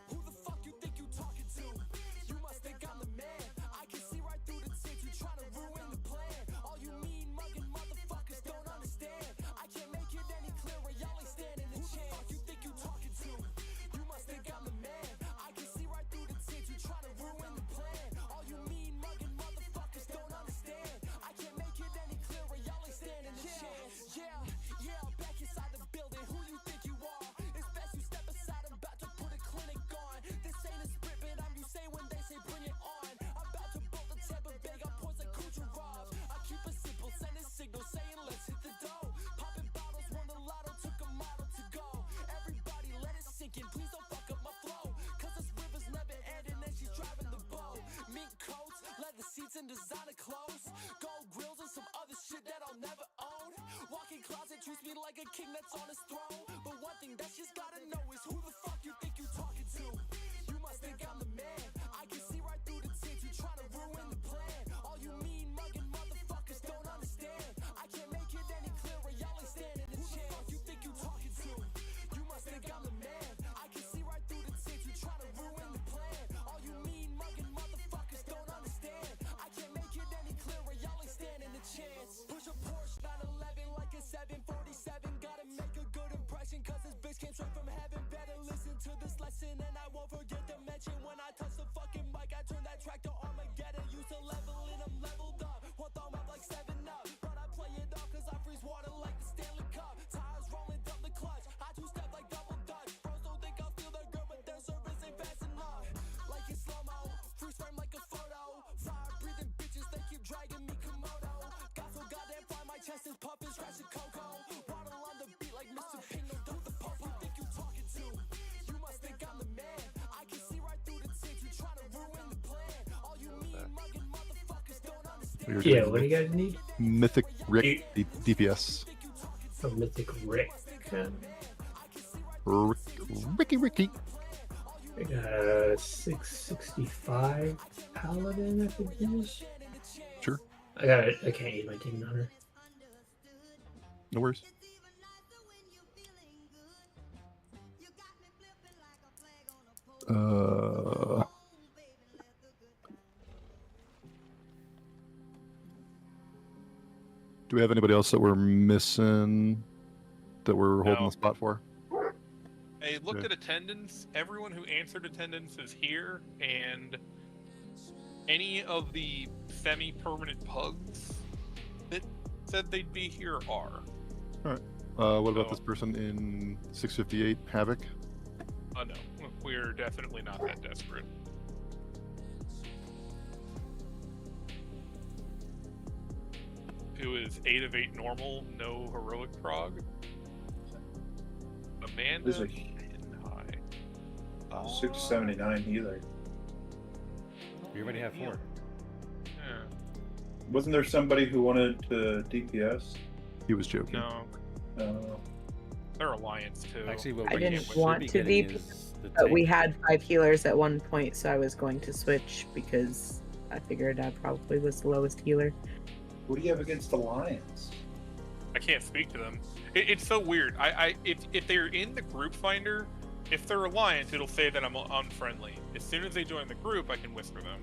Who the fuck you think you talking to? You must think I'm the man. I can see right through the tint. You trying to ruin the plan. All you mean mugging motherfuckers don't understand. I can't make it any clearer. Y'all ain't standing a chance. Who the fuck you think you talking to? You must think I'm the man. I can see right through the tint. You trying to ruin the plan. All you mean mugging motherfuckers don't understand. I can't make it any clearer. Y'all ain't standing a chance. Yeah, back inside the building. Who you think you are? It's best you step aside. I'm about to put a clinic on. This ain't a script, but I'm you say when they say bring it on. I'm about to bolt the Tampa Bay. Got points like Kucherov. I keep it simple, sending signals saying let's hit the dough. Popping bottles, won the lotto, took a model to go. Everybody let it sink in, please don't fuck up my flow. Cause this river's never ending and she's driving the boat. Mink coats, leather seats and designer clothes. Gold grills and some other shit that I'll never own. Walking closet treats me like a king that's on his throne. But one thing that she's gotta know is who the fuck you think you talking to? You must think I'm the man. I can see right through the tint. You trying to ruin the plan. All you mean mugging motherfuckers don't understand. I can't make it any clearer. Y'all ain't standing a chance. Who the fuck you think you talking to? You must think I'm the man. I can see right through the tint. You trying to ruin the plan. All you mean mugging motherfuckers don't understand. I can't make it any clearer. Y'all ain't standing a chance. Push a Porsche 911 like a 747. Gotta make a good impression cause this bitch came straight from heaven. Better listen to this lesson and I won't forget to mention when I touch the fucking mic I turn that track to Armageddon. Used to level and I'm leveled up. One thumb up like 7 up. But I play it off cause I freeze water like the Stanley Cup. Tires rolling down the clutch. I two-step like double dutch. Bros don't think I'll steal their girl but their service ain't fast enough. Like in slow-mo, freeze frame like a photo. Fire breathing bitches, they keep dragging me Komodo. Got so goddamn fly, my chest is pumping, scratching cocoa. Waddle on the beat like Mr. Pino. Who the fuck you think you talking to? You must think I'm the man. I can see right through the tint. You trying to ruin the plan. All you mean mugging motherfuckers don't understand. Yeah, what do you guys need? Mythic Rick DPS. A Mythic Rick. Ricky. I got 665 Paladin, I think it is. Sure. I got it. I can't use my Demon Hunter. No worries. Do we have anybody else that we're missing that we're holding the spot for? I looked at attendance. Everyone who answered attendance is here, and any of the semi-permanent pugs that said they'd be here are. Alright. What about this person in 658, Havoc? No. We're definitely not that desperate. Who is 8 of 8 normal, no heroic prog. Amanda There's and high. 679 healer. We already have 4. Yeah. Wasn't there somebody who wanted to DPS? He was joking. No, they're alliance too. Actually, what I we didn't should want be to getting be, is the but we tank. had 5 healers at one point, so I was going to switch because I figured I probably was the lowest healer. What do you have against Alliance? I can't speak to them. It's so weird. If they're in the group finder, if they're Alliance, it'll say that I'm unfriendly. As soon as they join the group, I can whisper them.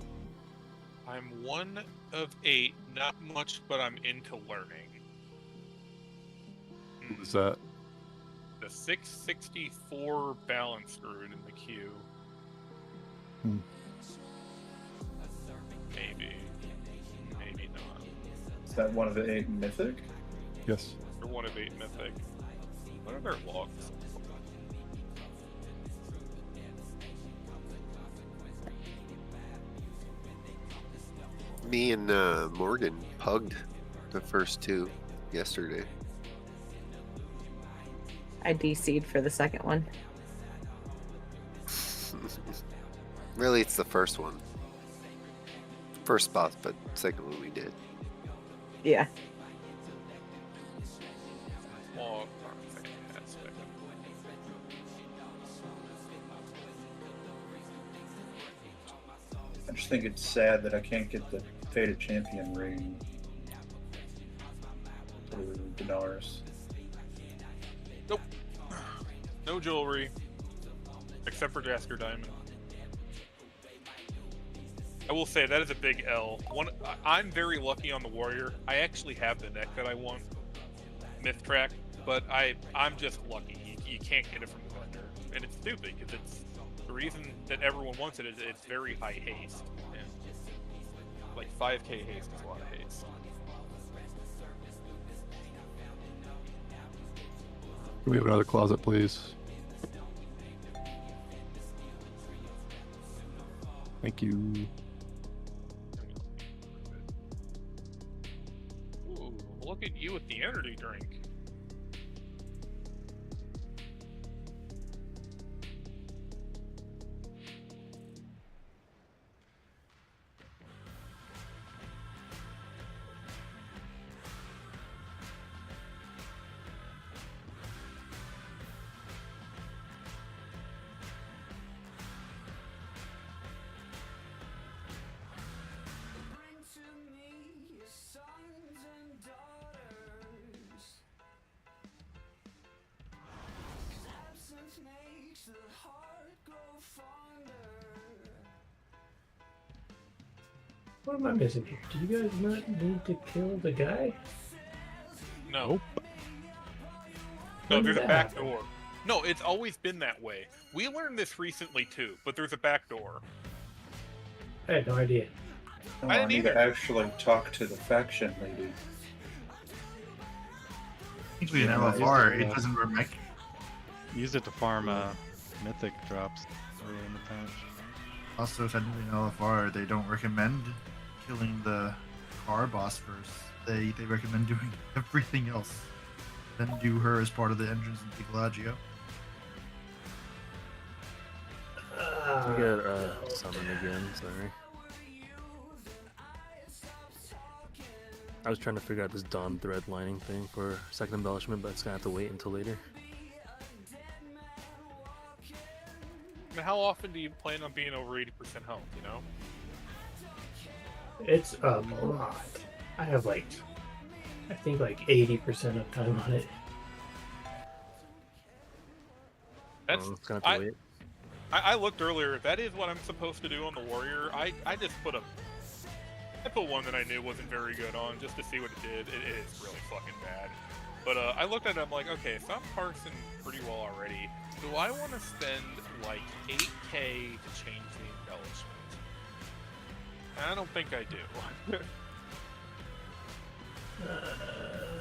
I'm 1 of 8, not much, but I'm into learning. Who was that? The 664 balance druid in the queue. Hmm. Maybe not. Is that 1 of the 8 mythic? Yes. Or 1 of 8 mythic. What are their logs? Me and Morgan pugged the first 2 yesterday. I DC'd for the second one. Really, it's the first one. First spot, but second one we did. Yeah. Log are fantastic. I just think it's sad that I can't get the Fated Champion ring through Dinars. Nope. No jewelry. Except for Jasker Diamond. I will say that is a big L. I'm very lucky on the Warrior. I actually have the deck that I want, Myth Track, but I'm just lucky. You can't get it from the vendor, and it's stupid because it's the reason that everyone wants it is it's very high haste. And like 5k haste is a lot of haste. Can we have another closet, please? Thank you. Ooh, look at you with the energy drink. Bring to me your sons and daughters. 'Cause absence makes the heart grow fonder. What am I missing here? Do you guys not need to kill the guy? No. When No, there's did a that back happen? door. No, it's always been that way. We learned this recently too, but there's a back door. I had no idea. No, I I didn't need to either. actually talk to the faction lady. Usually in Yeah, LFR, yeah. it doesn't remake. Used it to farm mythic drops early in the patch. Also, technically in LFR, they don't recommend killing the car boss first. They recommend doing everything else. Then do her as part of the entrance into Galagio. I got summon again, sorry. I was trying to figure out this Dawn thread lining thing for second embellishment, but it's gonna have to wait until later. I mean, how often do you plan on being over 80% health, you know? It's a lot. I have I think 80% of time on it. That's It's gonna have to wait. I looked earlier. That is what I'm supposed to do on the Warrior. I just put one that I knew wasn't very good on just to see what it did. It is really fucking bad. But I looked at it. I'm like, okay, so I'm parsing pretty well already. Do I want to spend like 8k to change the embellishment? I don't think I do.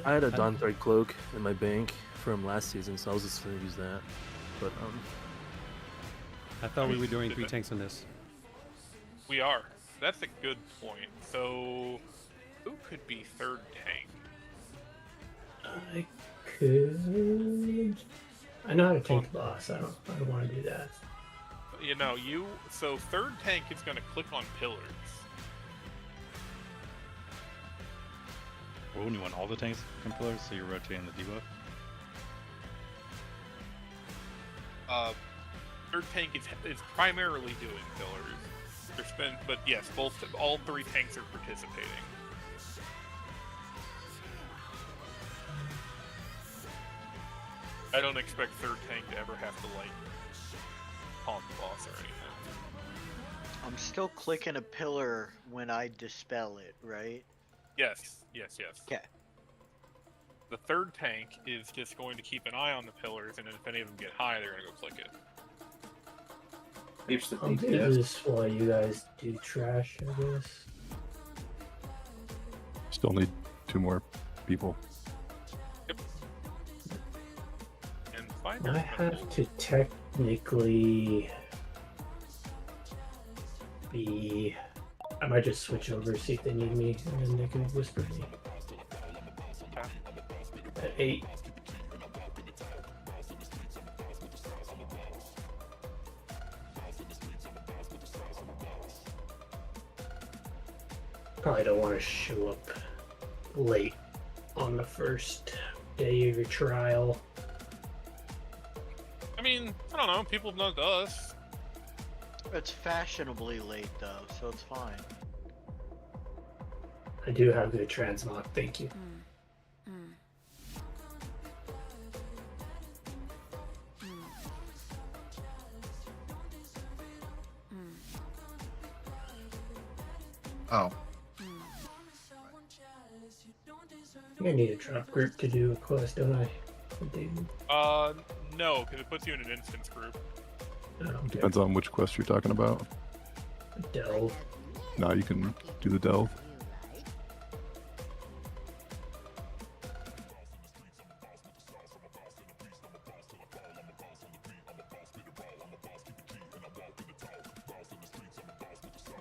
I had a Dawn thread cloak in my bank from last season, so I was just gonna use that. But I thought we were doing 3 tanks on this. We are. That's a good point. So, who could be third tank? I could. I know how to tank the boss. I don't want to do that. You know, so third tank is going to click on pillars. Oh, you want all the tanks from pillars, so you're rotating the debuff? Third tank is primarily doing pillars. But yes, all 3 tanks are participating. I don't expect third tank to ever have to like taunt the boss or anything. I'm still clicking a pillar when I dispel it, right? Yes. Okay. The third tank is just going to keep an eye on the pillars, and then if any of them get high, they're gonna go click it. Keeps the I'll do DPS. this while you guys do trash, I guess. Still need 2 more people. And find I have to technically be. I might just switch over, see if they need me, and then they can whisper me. At 8. Probably don't want to show up late on the first day of your trial. I mean, I don't know. People have done it to us. It's fashionably late though, so it's fine. I do have good transmog, thank you. Oh. I think I need a drop group to do a quest, don't I? David? No, because it puts you in an instance group. Oh, okay. Depends on which quest you're talking about. Delve. No, you can do the delve.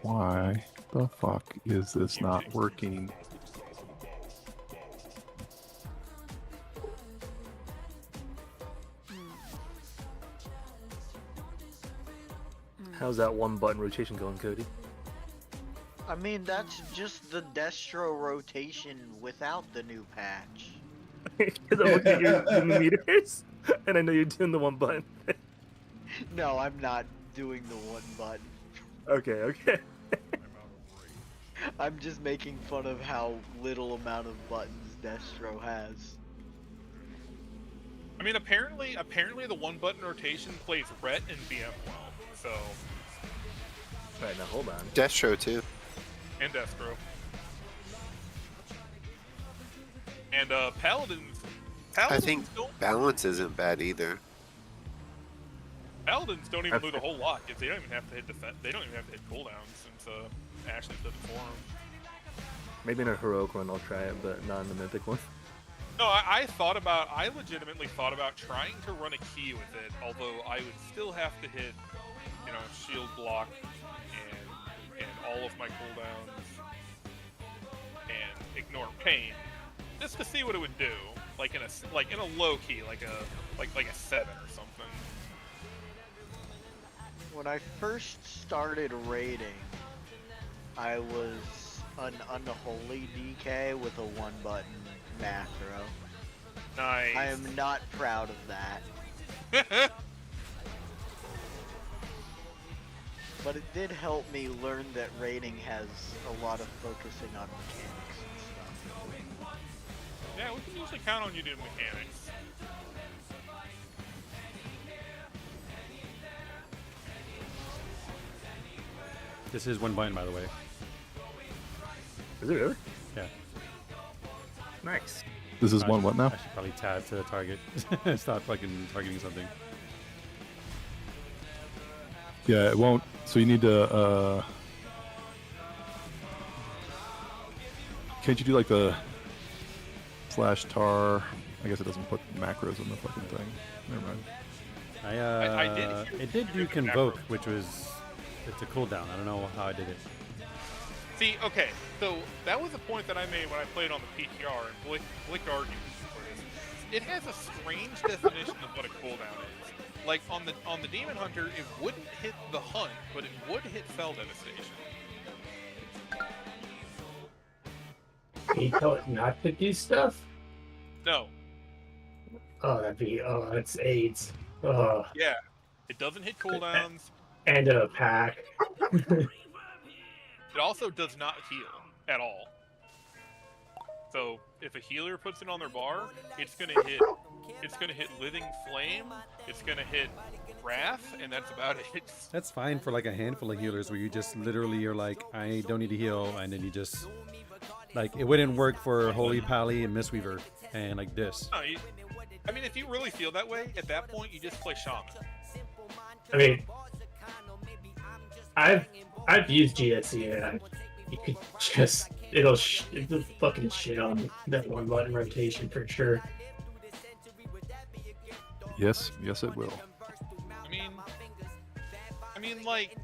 Why the fuck is this not working? How's that one button rotation going, Cody? I mean, that's just the Destro rotation without the new patch. Because I'm looking at your doing the meters, and I know you're doing the one button. No, I'm not doing the one button. Okay. I'm just making fun of how little amount of buttons Destro has. I mean, apparently the one button rotation plays Ret and BM well, so. Alright, now hold on. Destro too. And Destro. And Paladins. I think don't, balance isn't bad either. Paladins don't even loot a whole lot because they don't even have to hit defense. They don't even have to hit cooldowns since Ashley does it for them. Maybe in a heroic one I'll try it, but not in the mythic one. No, I legitimately thought about trying to run a key with it, although I would still have to hit, shield block and all of my cooldowns and ignore pain, just to see what it would do, like in a low key, like a 7 or something. When I first started raiding, I was an unholy DK with a one button macro. Nice. I am not proud of that. But it did help me learn that raiding has a lot of focusing on mechanics and stuff. Yeah, we can usually count on you doing mechanics. This is one button, by the way. Is it really? Yeah. Nice. This is one what now? I should probably tab to the target. Stop fucking targeting something. Yeah, it won't. So you need to. Can't you do like the /tar? I guess it doesn't put macros in the fucking thing. Never mind. I did. It did do convoke, which was it's a cooldown. I don't know how I did it. See, okay, so that was the point that I made when I played on the PTR, and Blick argued for this. It has a strange definition of what a cooldown is. Like on the Demon Hunter, it wouldn't hit the hunt, but it would hit Fell Devastation. Can you tell it not to do stuff? No. Oh, that's AIDS. Oh. Yeah, it doesn't hit cooldowns. And a pack. It also does not heal at all. So if a healer puts it on their bar, it's gonna hit. It's gonna hit Living Flame. It's gonna hit Wrath, and that's about it. That's fine for like a handful of healers where you just literally are like, I don't need to heal, and then you just like it wouldn't work for Holy Pally and Mistweaver and like this. No, I mean, if you really feel that way, at that point you just play Shaman. I mean, I've used GSE and you could just it'll fucking shit on that one button rotation for sure. Yes, it will. I mean, like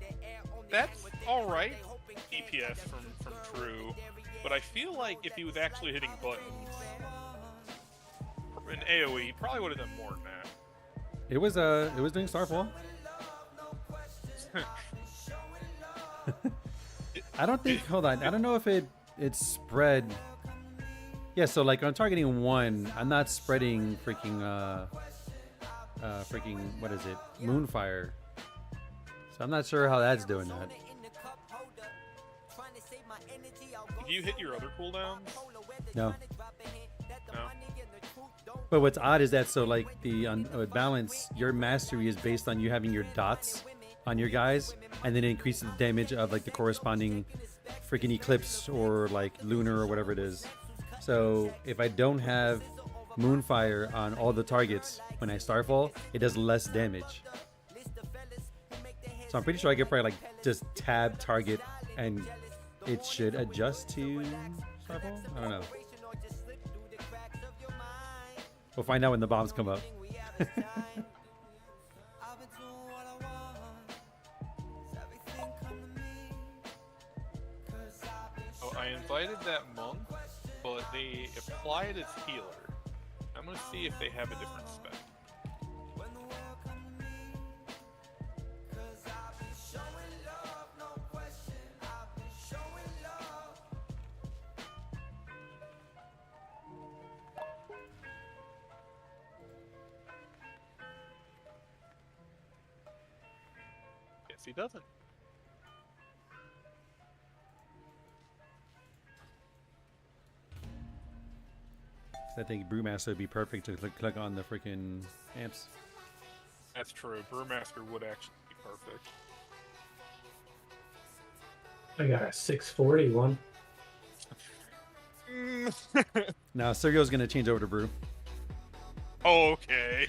that's all right, DPS from True, but I feel like if he was actually hitting buttons in AOE, he probably would have done more than that. It was doing Starfall. I don't think. Hold on. I don't know if it spread. Yeah. So like on targeting one, I'm not spreading freaking what is it? Moonfire. So I'm not sure how that's doing that. Did you hit your other cooldowns? No. No. But what's odd is that so like the balance, your mastery is based on you having your dots on your guys, and then it increases the damage of like the corresponding freaking eclipse or like lunar or whatever it is. So if I don't have Moonfire on all the targets when I Starfall, it does less damage. So I'm pretty sure I could probably like just tab target and it should adjust to Starfall. I don't know. We'll find out when the bombs come up. Oh, I invited that monk, but they applied as healer. I'm gonna see if they have a different spec. Yes, he doesn't. I think Brewmaster would be perfect to click on the freaking amps. That's true. Brewmaster would actually be perfect. I got a 641. Now Sergio's gonna change over to Brew. Oh, okay.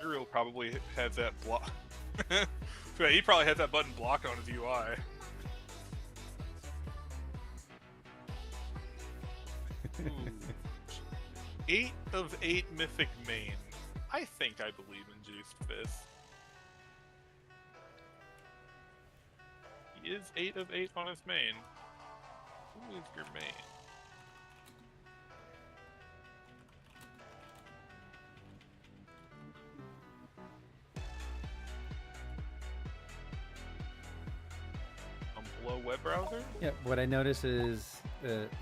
Ariel probably has that block. Yeah, he probably has that button blocked on his UI. Ooh. 8 of 8 Mythic main. I think I believe in Juiced Fist. He is 8 of 8 on his main. Who is your main? Below web browser? Yeah, what I notice is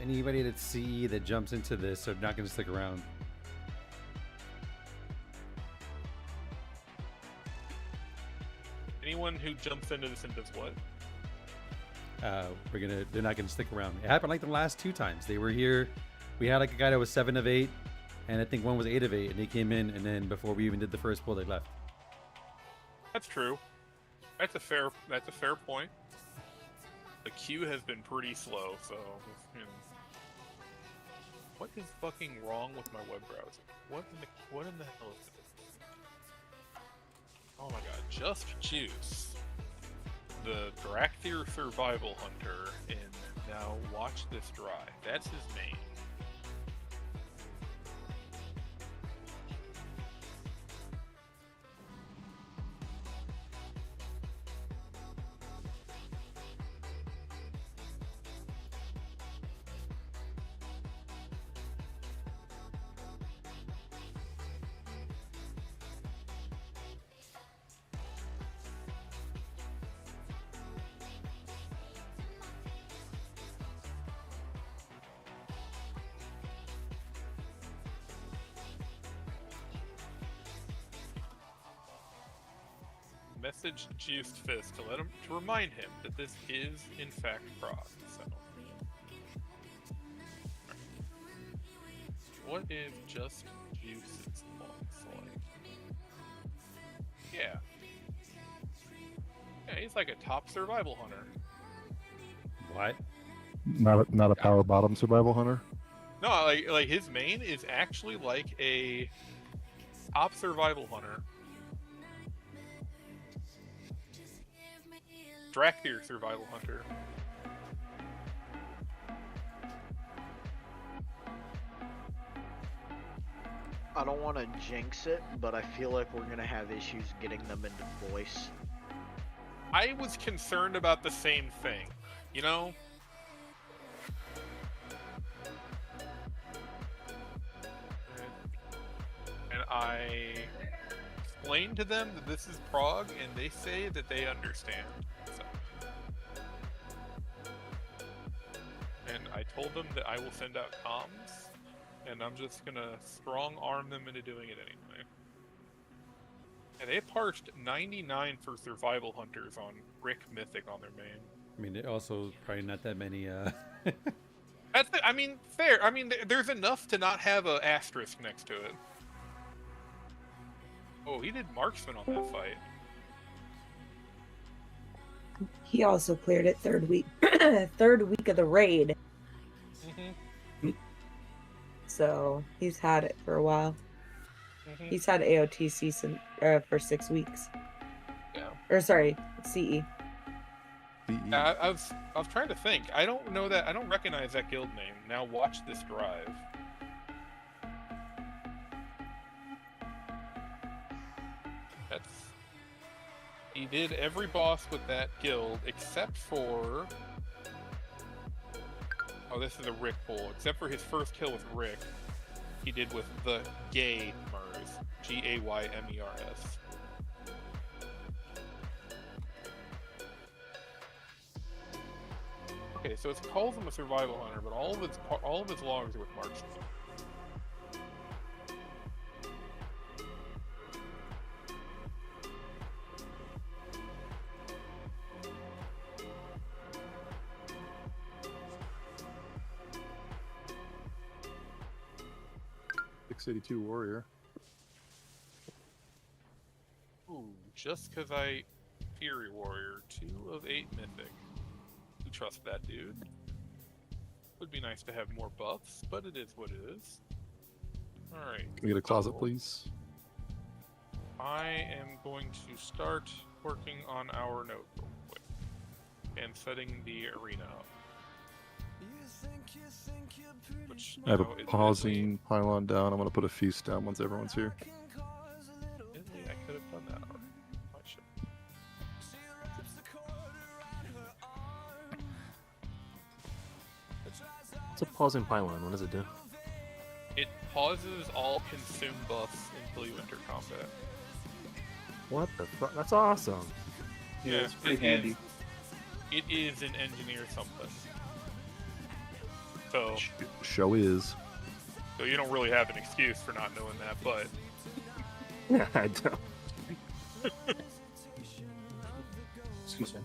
anybody that's CE that jumps into this are not going to stick around. Anyone who jumps into this and does what? They're not gonna stick around. It happened like the last 2 times. They were here. We had like a guy that was 7 of 8, and I think one was 8 of 8, and they came in, and then before we even did the first pull, they left. That's true. That's a fair point. The queue has been pretty slow, so you know. What is fucking wrong with my web browser? What in the hell is this? Oh my god, Just Juice, the Drakthir Survival Hunter, and now Watch This Dry. That's his main. messaged Juiced Fist to remind him that this is in fact prog. So, what if just Juice's looks like? Yeah. Yeah, he's like a top survival hunter. What? Not a power bottom survival hunter. No, like his main is actually like a top survival hunter. Drakthir survival hunter. I don't want to jinx it, but I feel like we're gonna have issues getting them into voice. I was concerned about the same thing, you know? And I explained to them that this is prog, and they say that they understand. So. And I told them that I will send out comms, and I'm just gonna strong arm them into doing it anyway. And they parsed 99 for survival hunters on Rick Mythic on their main. I mean, also probably not that many. That's I mean, fair. I mean, there's enough to not have a asterisk next to it. Oh, he did marksman on that fight. He also cleared it third week of the raid. Mm-hmm. So he's had it for a while. Mm-hmm. He's had AOTC for 6 weeks. Yeah. Or sorry, CE. I was trying to think. I don't know that. I don't recognize that guild name. Now watch this drive. He did every boss with that guild except for... Oh, this is a Rick pull. Except for his first kill with Rick, he did with the Gaymers. Gaymers. Okay, so it calls him a survival hunter, but all of his logs are with marksman. .682 warrior. Ooh, just because I Fury Warrior, 2 of 8 mythic. Who trust that dude? Would be nice to have more buffs, but it is what it is. Alright. Can we get a closet, please? I am going to start working on our node real quick and setting the arena up. Which I have a now, pausing pylon down. I'm going to put a feast down once everyone's here. admittedly, I could have done that already. I should. It's a pausing pylon. What does it do? It pauses all consume buffs until you enter combat. What the fuck? That's awesome. Yeah, it's pretty it handy. It is an engineer something. So Show is. So you don't really have an excuse for not knowing that, but Yeah, I don't. Excuse me.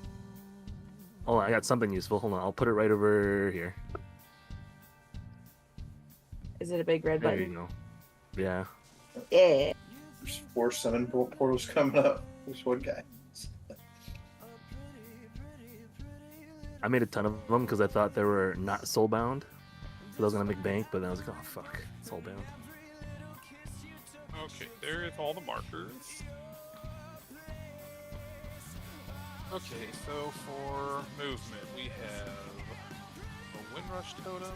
Oh, I got something useful. Hold on, I'll put it right over here. Is it a big red There button? you go. Yeah. Yeah. There's 4 summon portals coming up. There's one guy. I made a ton of them because I thought they were not soulbound. So I was gonna make bank, but then I was like, oh fuck, soulbound. okay, there is all the markers. Okay, so for movement, we have a Windrush Totem,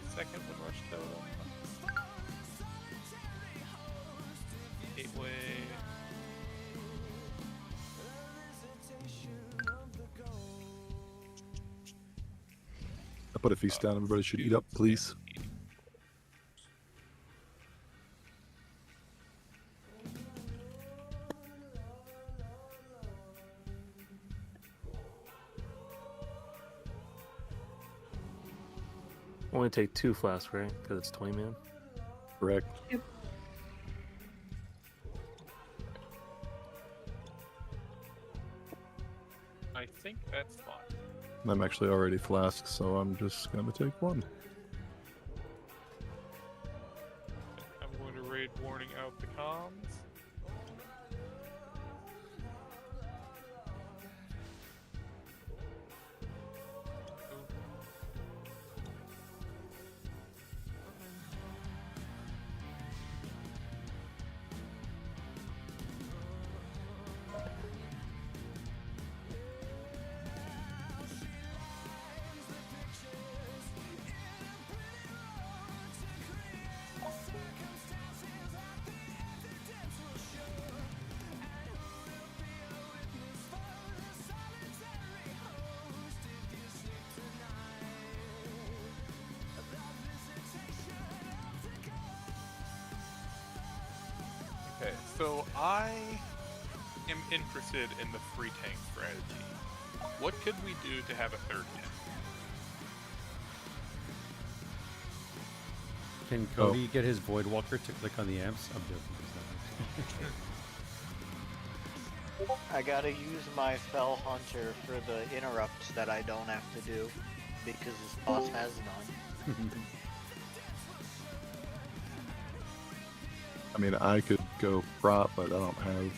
a second Windrush Totem, Gateway, I put a feast down. Everybody should eat up, please. Only take 2 flasks, right? Because it's 20 man. Correct. Yep. think that's fine. I'm actually already flask, so I'm just gonna take one. I'm going to raid warning out the comms. Okay, so I am interested in the free tank strategy. What could we do to have a third tank? Can Cody get his Void Walker to click on the amps? I'm joking. I gotta use my Fell Hunter for the interrupts that I don't have to do because this boss has none. I mean, I could go prop, but I don't have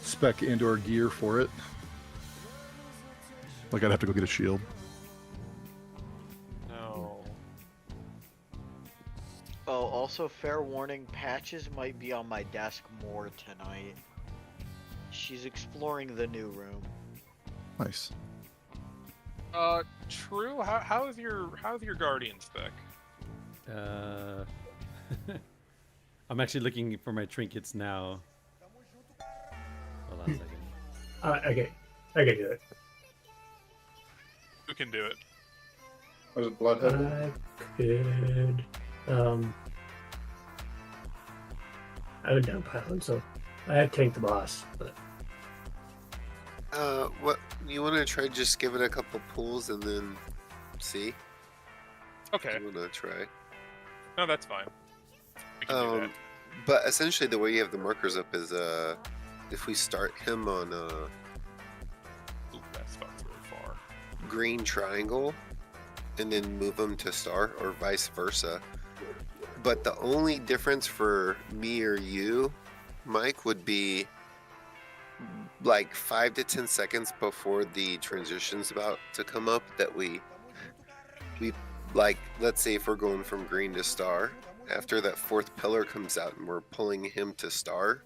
spec and/or gear for it. Like, I'd have to go get a shield. No. Oh, also fair warning, Patches might be on my desk more tonight. She's exploring the new room. Nice. True. How's your guardian spec? I'm actually looking for my trinkets now. Hold on a second. Okay, I can do it. Who can do it? Was it Bloodhead? I could. I would down pylon, so I have tanked the boss. But What you want to try? Just give it a couple pulls and then see. Okay. You want to try? No, that's fine. We can do that. But essentially, the way you have the markers up is if we start him on Ooh, that spot's really far. green triangle, and then move him to star, or vice versa. But the only difference for me or you, Mike, would be like 5 to 10 seconds before the transition's about to come up that we like, let's say if we're going from green to star, after that fourth pillar comes out and we're pulling him to star,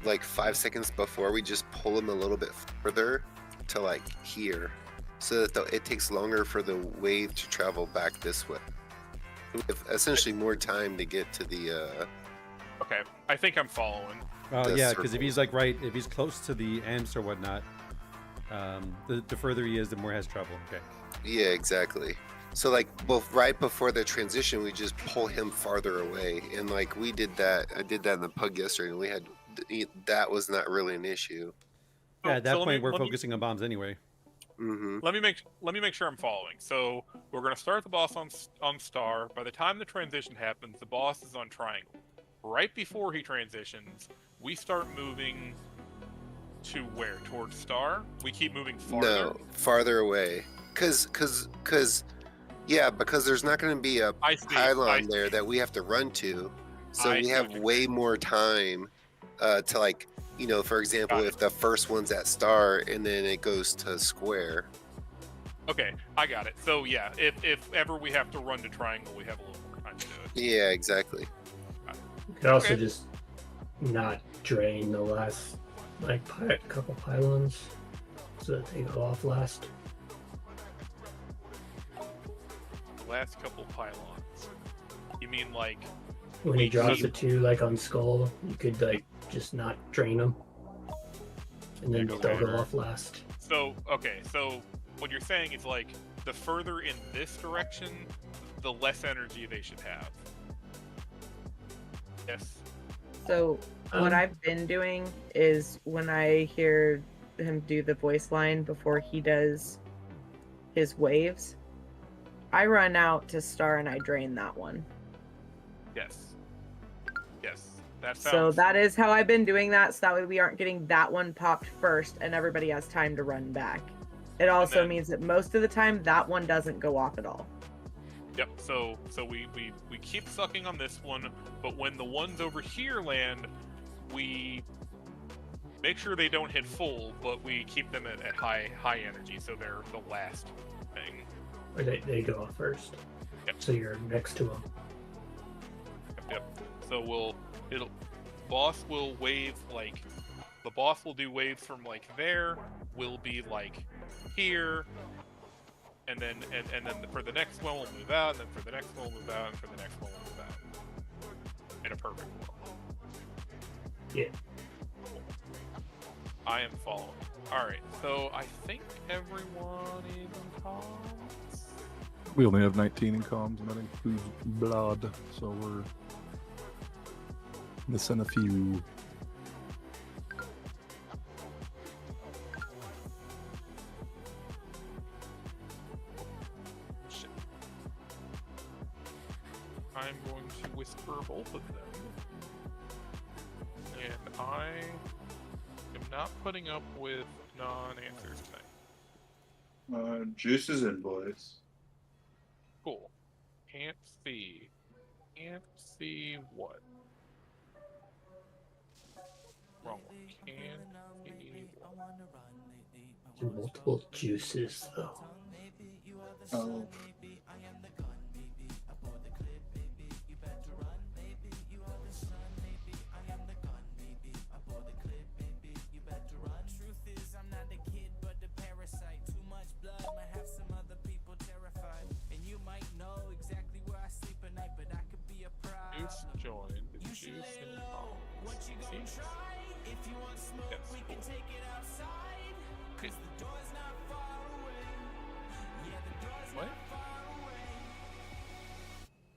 like 5 seconds before, we just pull him a little bit further to like here, so that it takes longer for the wave to travel back this way. We have essentially more time to get to the Okay, I think I'm following. Well, yeah, because if he's like if he's close to the amps or whatnot, the further he is, the more he has trouble. Okay. yeah, exactly. So like right before the transition, we just pull him farther away, and like we did that. I did that in the pug yesterday, and we had that was not really an issue. Yeah, at that point we're focusing on bombs anyway. Mm-hmm. Let me make sure I'm following. So we're gonna start the boss on star. By the time the transition happens, the boss is on triangle. Right before he transitions, we start moving to where? Towards star? We keep moving farther? No, farther away. Because there's not going to be a pylon there that we have to run to. So we have way more time to, like, you know, for example, if the first one's at star and then it goes to square. Okay, I got it. So yeah, if ever we have to run to triangle, we have a little more time to do it. Yeah, exactly. you could also just not drain the last like couple pylons so that they go off last. The last couple pylons. You mean like When he drops the two like on skull, you could like just not drain them, and then they'll go off last. So okay, so what you're saying is like the further in this direction, the less energy they should have. Yes. So what I've been doing is when I hear him do the voice line before he does his waves, I run out to star and I drain that one. Yes. Yes. That So sounds. that is how I've been doing that, so that way we aren't getting that one popped first and everybody has time to run back. It also then- means that most of the time that one doesn't go off at all. Yep. So we keep sucking on this one, but when the ones over here land, we make sure they don't hit full, but we keep them at high energy, so they're the last thing. Or they go off first. Yep. So you're next to them. Yep. So boss will wave like, the boss will do waves from like there, will be like here, and then for the next one we'll move out, and then for the next one we'll move out, and for the next one we'll move out. In a perfect world. Yeah. I am following. Alright, so I think everyone is in comms. We only have 19 in comms, and that includes blood, so we're missing a few. Shit. I'm going to whisper both of them. And I am not putting up with non-answers tonight. Juice is in, boys. Cool. Can't see. Can't see what? Wrong one. Can't see what? Multiple juices, though. Oh. Juice joined. Juice and comms. Seems- Yes, cool. Okay. What?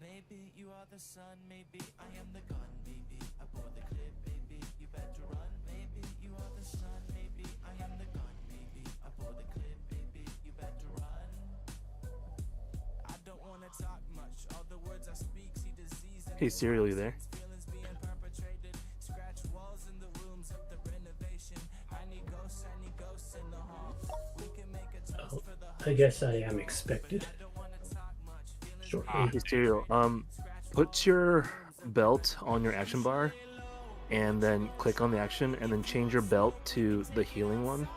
Maybe you are the sun, maybe I am the gun, baby. Aboard the cliff, baby, you better run. Maybe you are the sun, maybe I am the gun, baby. Aboard the cliff, baby, you better run. I don't wanna talk much. All the words I speak see disease. Hey, Serial, you there? Feelings being perpetrated. Scratch walls in the rooms of the renovation. I need ghosts in the hall. We can make a toast for the I guess I am expected. Shortly. Hey, Serial, put your belt on your action bar, and then click on the action, and then change your belt to the healing one.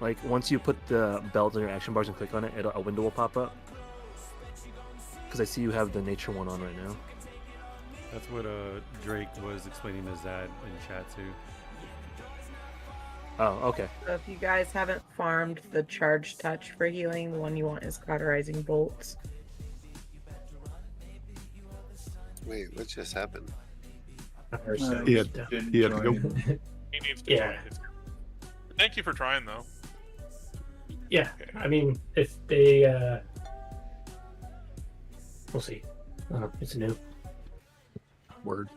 Like, once you put the belt on your action bars and click on it, a window will pop up. Because I see you have the nature one on right now. That's what Drake was explaining to Zad in chat too. Oh, okay. So if you guys haven't farmed the charge touch for healing, the one you want is cauterizing bolts. Wait, what just happened? He had to go. He needs to Yeah. join his group. Thank you for trying, though. Yeah, I mean, if they, we'll see. I don't know, it's new. Word.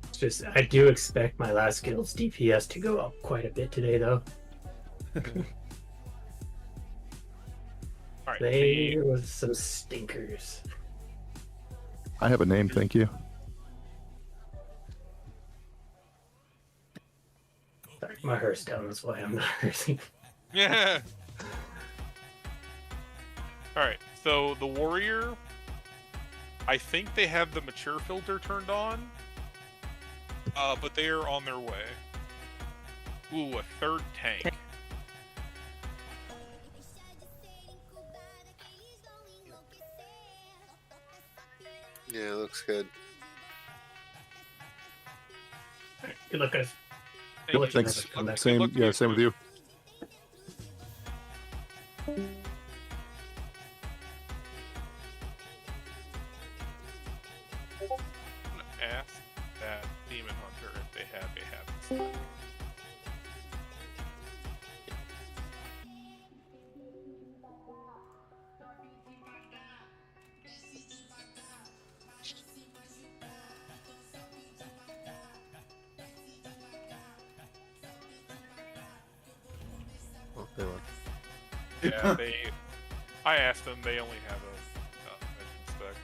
It's just, I do expect my last guild's DPS to go up quite a bit today, though. Alright, There was some stinkers. I have a name, thank you. Sorry, my hair's down, that's why I'm not nursing. Yeah. Alright, so the warrior, I think they have the mature filter turned on, but they are on their way. Ooh, a third tank. Yeah, it looks good. Good luck, guys. Thank you. Thanks. Good luck Same, to yeah, you same with too. you. I'm gonna ask that demon hunter if they have a habit. Oh, they left. Yeah, I asked them. They only have a mission spec.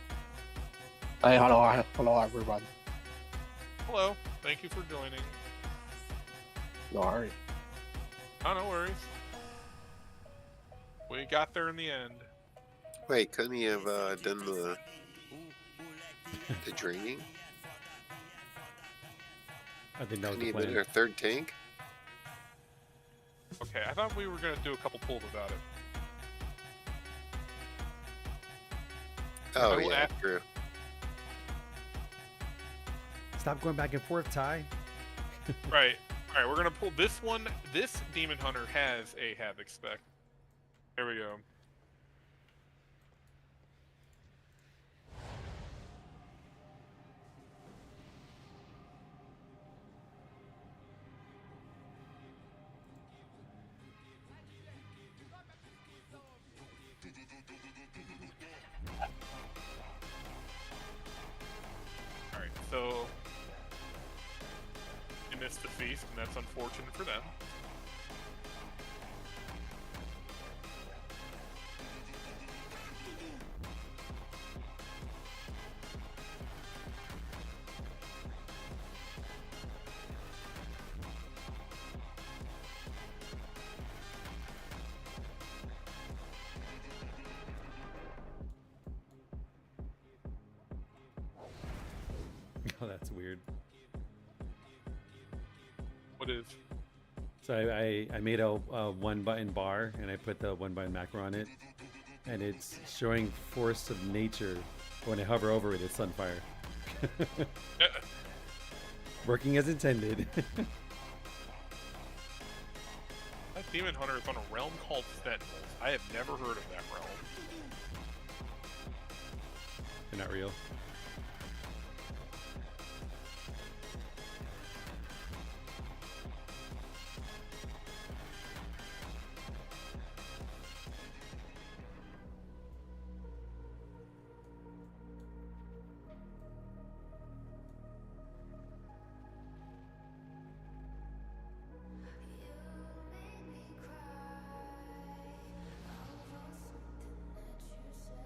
Hey, hello everyone. Hello. Thank you for joining. No worries. Oh, no worries. We got there in the end. Wait, couldn't he have done the draining? I think that was Couldn't the he have been plan. our third tank? Okay, I thought we were gonna do a couple pulls without it. Oh I will yeah, ask- true. Stop going back and forth, Ty. Right. All right, we're gonna pull this one. This Demon Hunter has a Havoc spec. There we go. All right, so they missed the feast, and that's unfortunate for them. Oh, that's weird. What is? So I made a one button bar and I put the one button macro on it, and it's showing force of nature. When I hover over it, it's Sunfire. Working as intended. That Demon Hunter is on a realm called Sentinels. I have never heard of that realm. They're not real.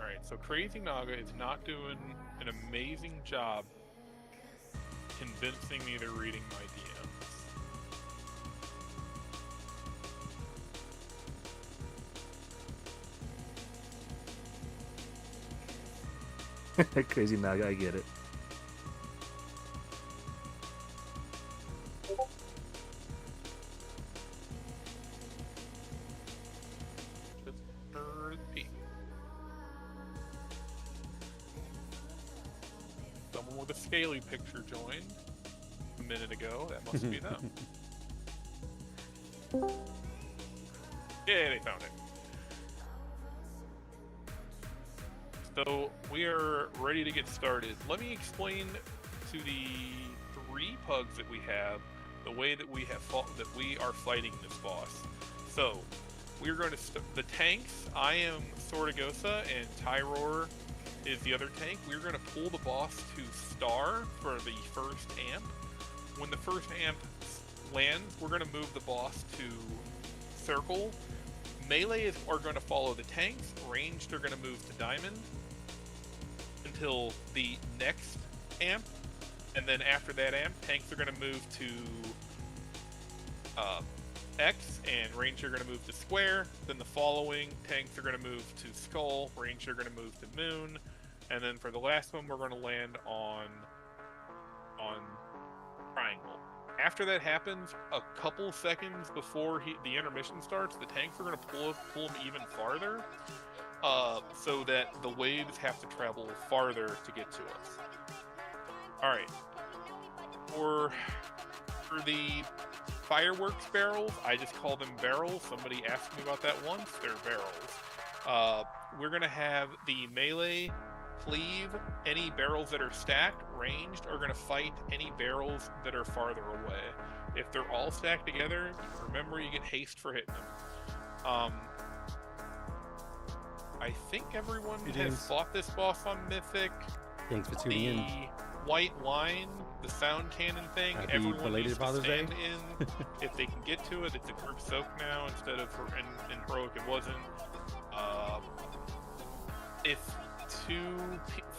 Alright, so Crazy Naga is not doing an amazing job convincing me they're reading my DMs. Crazy Naga, I get it. Someone with a scaly picture joined a minute ago. That must be them. Yeah, they found it. So we are ready to get started. Let me explain to the 3 pugs that we have the way that we have fought, that we are fighting this boss. So we're going to the tanks. I am Sordagosa and Tyror is the other tank. We're going to pull the boss to Star for the first amp. When the first amp lands, we're going to move the boss to Circle. Melee are going to follow the tanks. Ranged are going to move to Diamond until the next amp. And then after that amp, tanks are going to move to X, and Ranged are going to move to Square. Then the following tanks are going to move to Skull. Ranged are going to move to Moon. And then for the last one, we're going to land on Triangle. After that happens, a couple seconds before the intermission starts, the tanks are going to pull him even farther, so that the waves have to travel farther to get to us. Alright. For the fireworks barrels, I just call them barrels. Somebody asked me about that once. They're barrels. We're going to have the melee cleave any barrels that are stacked. Ranged are going to fight any barrels that are farther away. If they're all stacked together, remember you get haste for hitting them. I think everyone has fought this boss on Mythic. Thanks for tuning in. White line, the sound cannon thing, Happy everyone belated needs to Father's Day. stand in. If they can get to it, it's a group soak now instead of in Heroic it wasn't.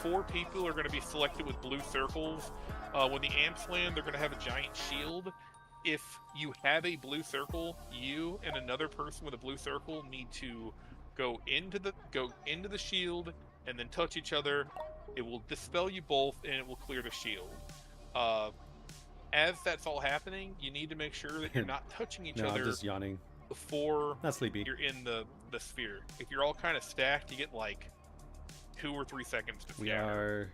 4 people are going to be selected with blue circles. When the amps land, they're going to have a giant shield. If you have a blue circle, you and another person with a blue circle need to go into the shield and then touch each other. It will dispel you both, and it will clear the shield. As that's all happening, you need to make sure that you're not touching each No, other I'm just yawning. before Not sleepy. you're in the sphere. If you're all kind of stacked, you get like 2 or 3 seconds to We scatter.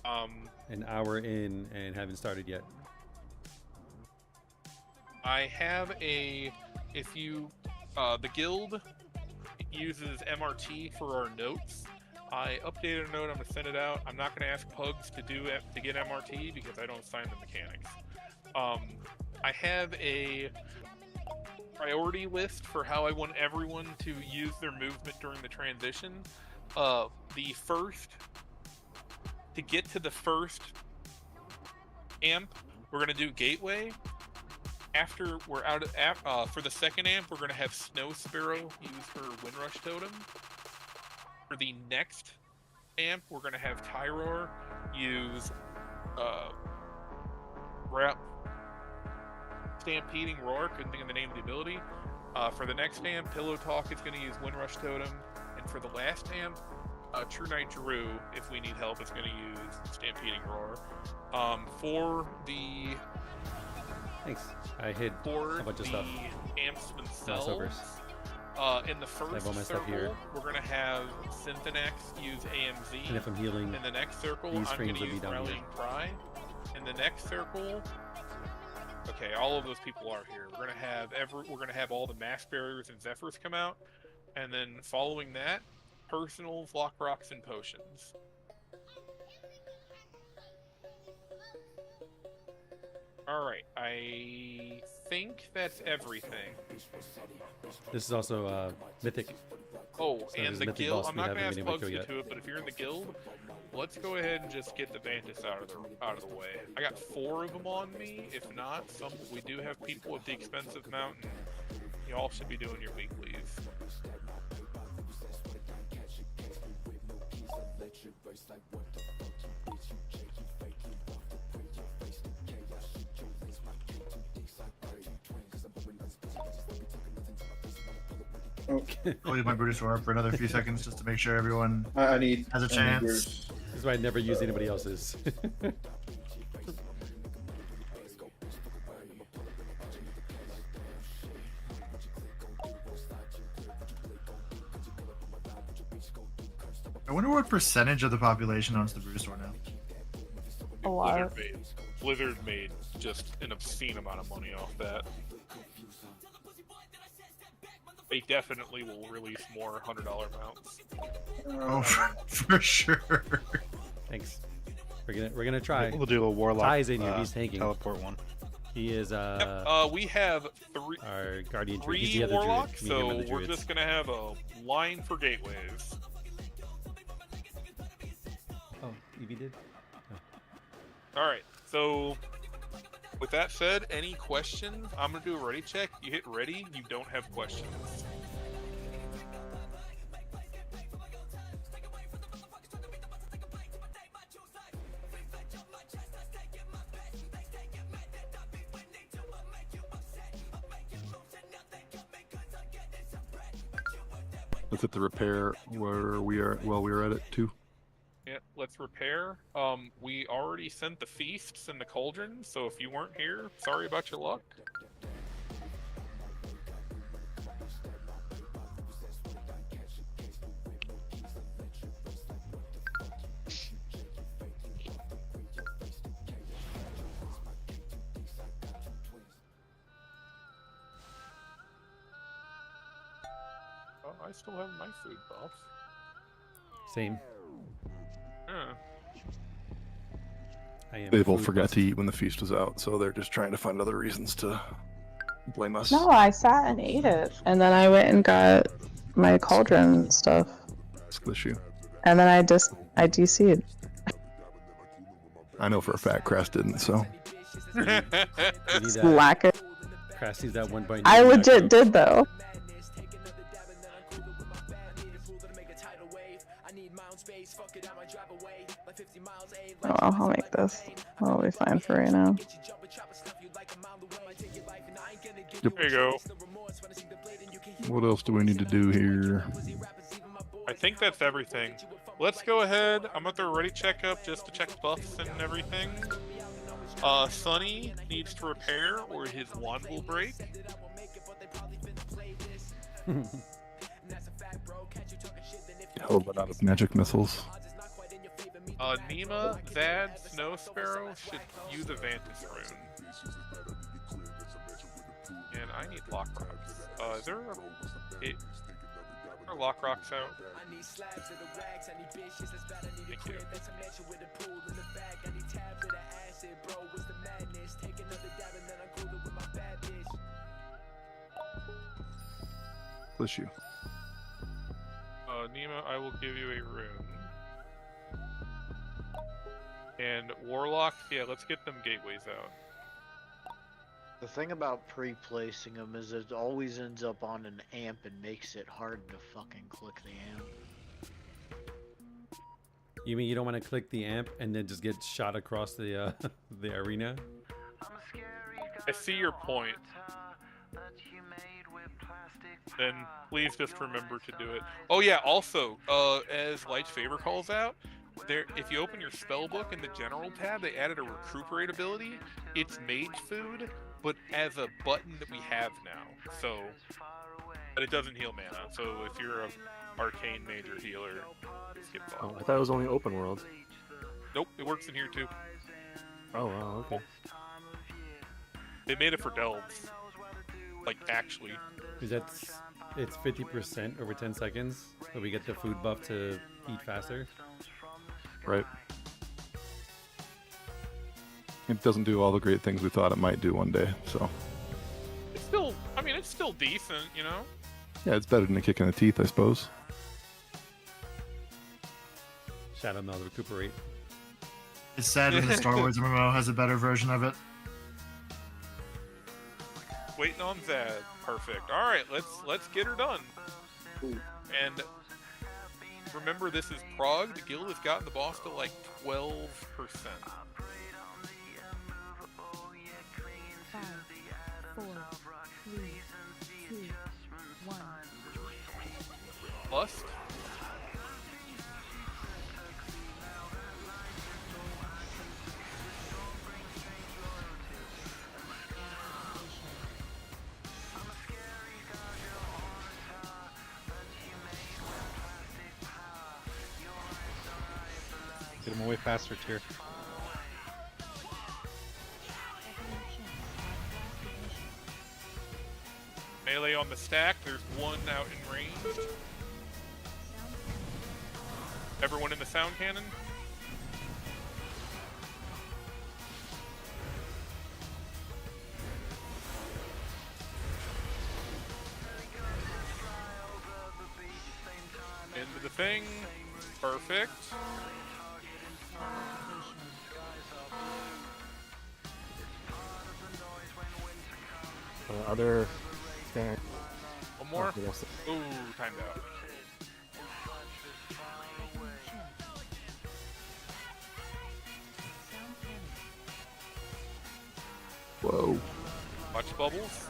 are an hour in and haven't started yet. I have the guild uses MRT for our notes. I updated a note. I'm gonna send it out. I'm not gonna ask Pugs to get MRT because I don't sign the mechanics. I have a priority list for how I want everyone to use their movement during the transition. To get to the first amp, we're gonna do gateway. After we're out of for the second amp, we're gonna have Snow Sparrow use her Windrush Totem. For the next amp, we're gonna have Tyror use Stampeding Roar. Couldn't think of the name of the ability. For the next amp, Pillow Talk is gonna use Windrush Totem, and for the last amp, True Knight Drew, if we need help, is gonna use Stampeding Roar. For the Thanks. I hid a bunch of stuff. Amps themselves. Leftovers. In the first I have all my stuff circle, here. we're gonna have Synthanax use AMZ. And if I'm healing, in the next circle, these I'm frames gonna will be use down here. Rallying Cry. In the next circle, okay, all of those people are here. We're gonna have all the mass barriers and Zephyrs come out, and then following that, personals, lock rocks, and potions. Alright, I think that's everything. This is also Mythic. Oh, So and there's the Mythic guild. boss I'm we not haven't gonna ask been able Pugs to to kill get to it, but if you're in the guild, let's go ahead and just get the Vantis out of the way. I got 4 of them on me. If not, we do have people with the expensive mountain. You all should be doing your weeklies. I'll leave my Brutosaur for another few seconds just to make sure everyone I need has a I need chance. yours. This is why I never use anybody else's. I wonder what percentage of the population owns the Brutosaur now. A lot. Blizzard made just an obscene amount of money off that. They definitely will release more $100 mounts. Oh, for sure. Thanks. We're gonna try. We'll do a Warlock. Ty's in here. He's tanking. Teleport one. He is we have our guardian druid. 3 He's the other warlocks, druid. Me and him so are the we're druids. just gonna have a line for gateways. Oh, Evie did. All right. So, with that said, any questions? I'm gonna do a ready check. You hit ready. You don't have questions. Let's hit the repair where we are. Well, we are at it too. Yeah, let's repair. We already sent the feasts and the cauldron, so if you weren't here, sorry about your luck. Oh, I still have my food buff. Same. Huh. I am They both food forgot bust. to eat when the feast was out, so they're just trying to find other reasons to blame us. No, I sat and ate it. And then I went and got my cauldron stuff. It's the issue. And then I DC'd. I know for a fact Crash didn't, so. You need that. Lack it. Crash needs that one point. I legit did though. Oh, I'll make this. That'll be fine for right now. There you go. What else do we need to do here? I think that's everything. Let's go ahead. I'm at the ready checkup just to check buffs and everything. Sunny needs to repair or his wand will break. Hell, but out of magic missiles. Nima, Zad, Snow Sparrow should use a Vantage Rune. And I need Lock Rocks. Is there are Lock Rocks out? Thank you. Bless you. Nima, I will give you a rune. And Warlock, yeah, let's get them gateways out. The thing about pre-placing them is it always ends up on an amp and makes it hard to fucking click the amp. You mean you don't want to click the amp and then just get shot across the the arena? I see your point. Then please just remember to do it. Oh yeah, also, as Light's Favor calls out, there, if you open your spell book in the general tab, they added a recuperate ability. It's mage food, but as a button that we have now. So, but it doesn't heal mana. So if you're a arcane mage or healer, skip off. Oh, I thought it was only open world. Nope, it works in here too. Oh wow, okay. They made it for delves. Like actually. Because it's 50% over 10 seconds, so we get the food buff to eat faster. Right. It doesn't do all the great things we thought it might do one day, so. It's still, I mean, it's still decent, you know? Yeah, it's better than a kick in the teeth, I suppose. Shadow Meld recuperate. It's sad when the Star Wars MMO has a better version of it. Waiting on Zad. Perfect. All right, let's get her done. And remember, this is Prague. The guild has gotten the boss to like 12%. 5, 4, 3, 2, 1. Lust. Get him away faster, Tyr. Melee on the stack. There's one out in range. Everyone in the sound cannon. Into the thing. Perfect. Other thing. One more. Oh, yes. Ooh, timed out. Whoa. Watch bubbles.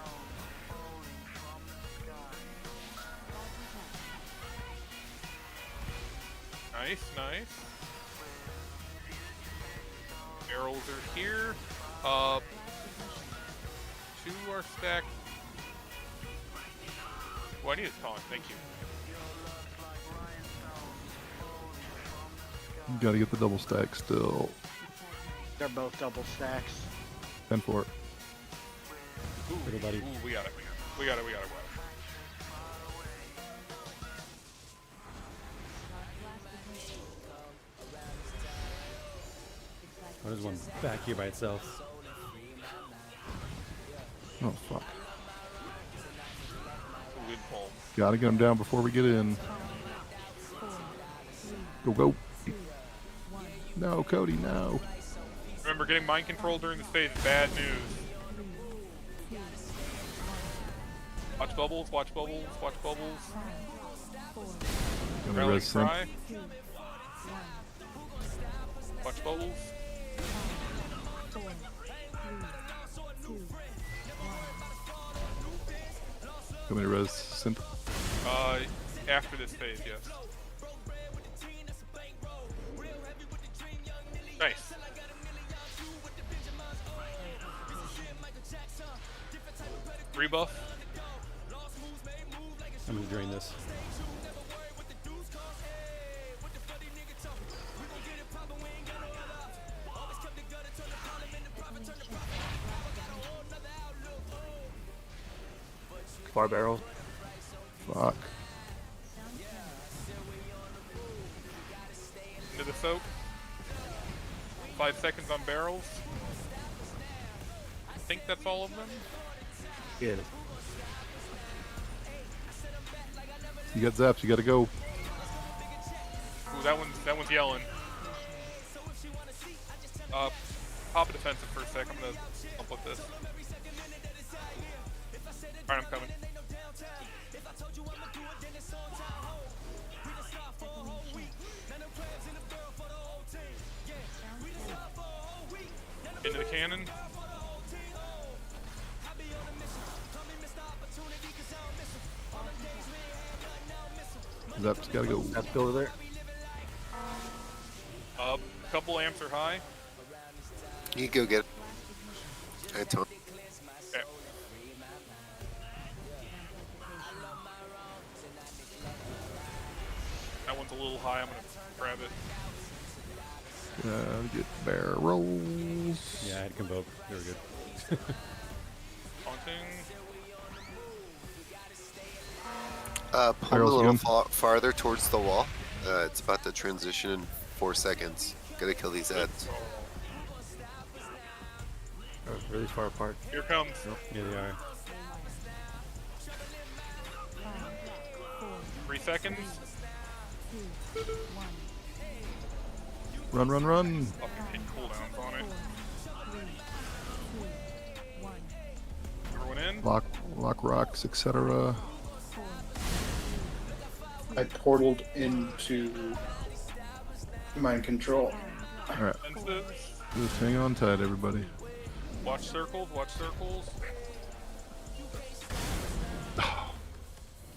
Nice, nice. Barrels are here. Two are stacked. Oh, I need a taunt. Thank you. You gotta get the double stack still. They're both double stacks. 10 for it. Ooh, Everybody. Ooh, we got it. We got it. Oh, there's one back here by itself. Oh, fuck. Wind palm. Gotta get him down before we get in. Go, go. No, Cody, no. Remember, getting mind control during this phase is bad news. Watch bubbles, watch bubbles, watch bubbles. Gonna Rallying res sync. cry. Watch bubbles. 4, 3, 2, 1. How many res synth? After this phase, yes. Nice. Rebuff. I'm gonna drain this. Bar barrel. Fuck. Into the soak. 5 seconds on barrels. I think that's all of them. Yeah. You got zaps. You got to go. Ooh, that one's yelling. Pop a defensive for a sec. I'm gonna flip this. Alright, I'm coming. Into the cannon. Zap's got to go. Zaps go over there. Couple amps are high. You go get it. I told. Okay. That one's a little high. I'm gonna grab it. Get barrels. Yeah, I had convoke. They were good. Taunting. Pull Barrels a little again. farther towards the wall. It's about to transition in 4 seconds. Gotta kill these ads. Really far apart. Here comes. Yeah, they are. 3 seconds. 2, 1. Run, run, run. Fucking hit cooldowns on it. 3, 2, 1. Everyone in? Lock rocks, etc. 4, I portaled into mind control. All right. Defensives. Just hang on tight, everybody. Watch circles. Watch circles.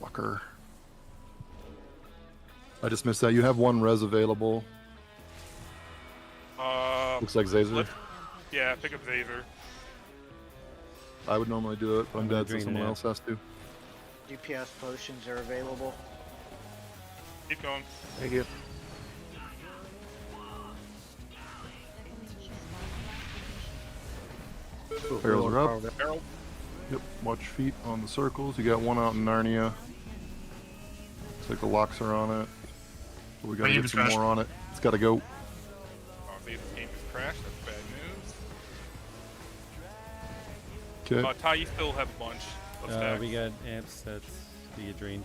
Fucker. I just missed that. You have one res available. Looks like Zazer. Yeah, pick up Zazer. I would normally do it, but I'm I'm gonna dead, so drain someone it. else has to. DPS potions are available. Keep going. Thank you. Barrels are up. Barrel. Yep. Watch feet on the circles. You got one out in Narnia. Looks like the locks are on it. But we gotta My get game some is more on it. It's gotta go. Oh, this game has crashed. That's bad news. Okay. Ty, you still have a bunch of stacks. We got amps that's we get drained.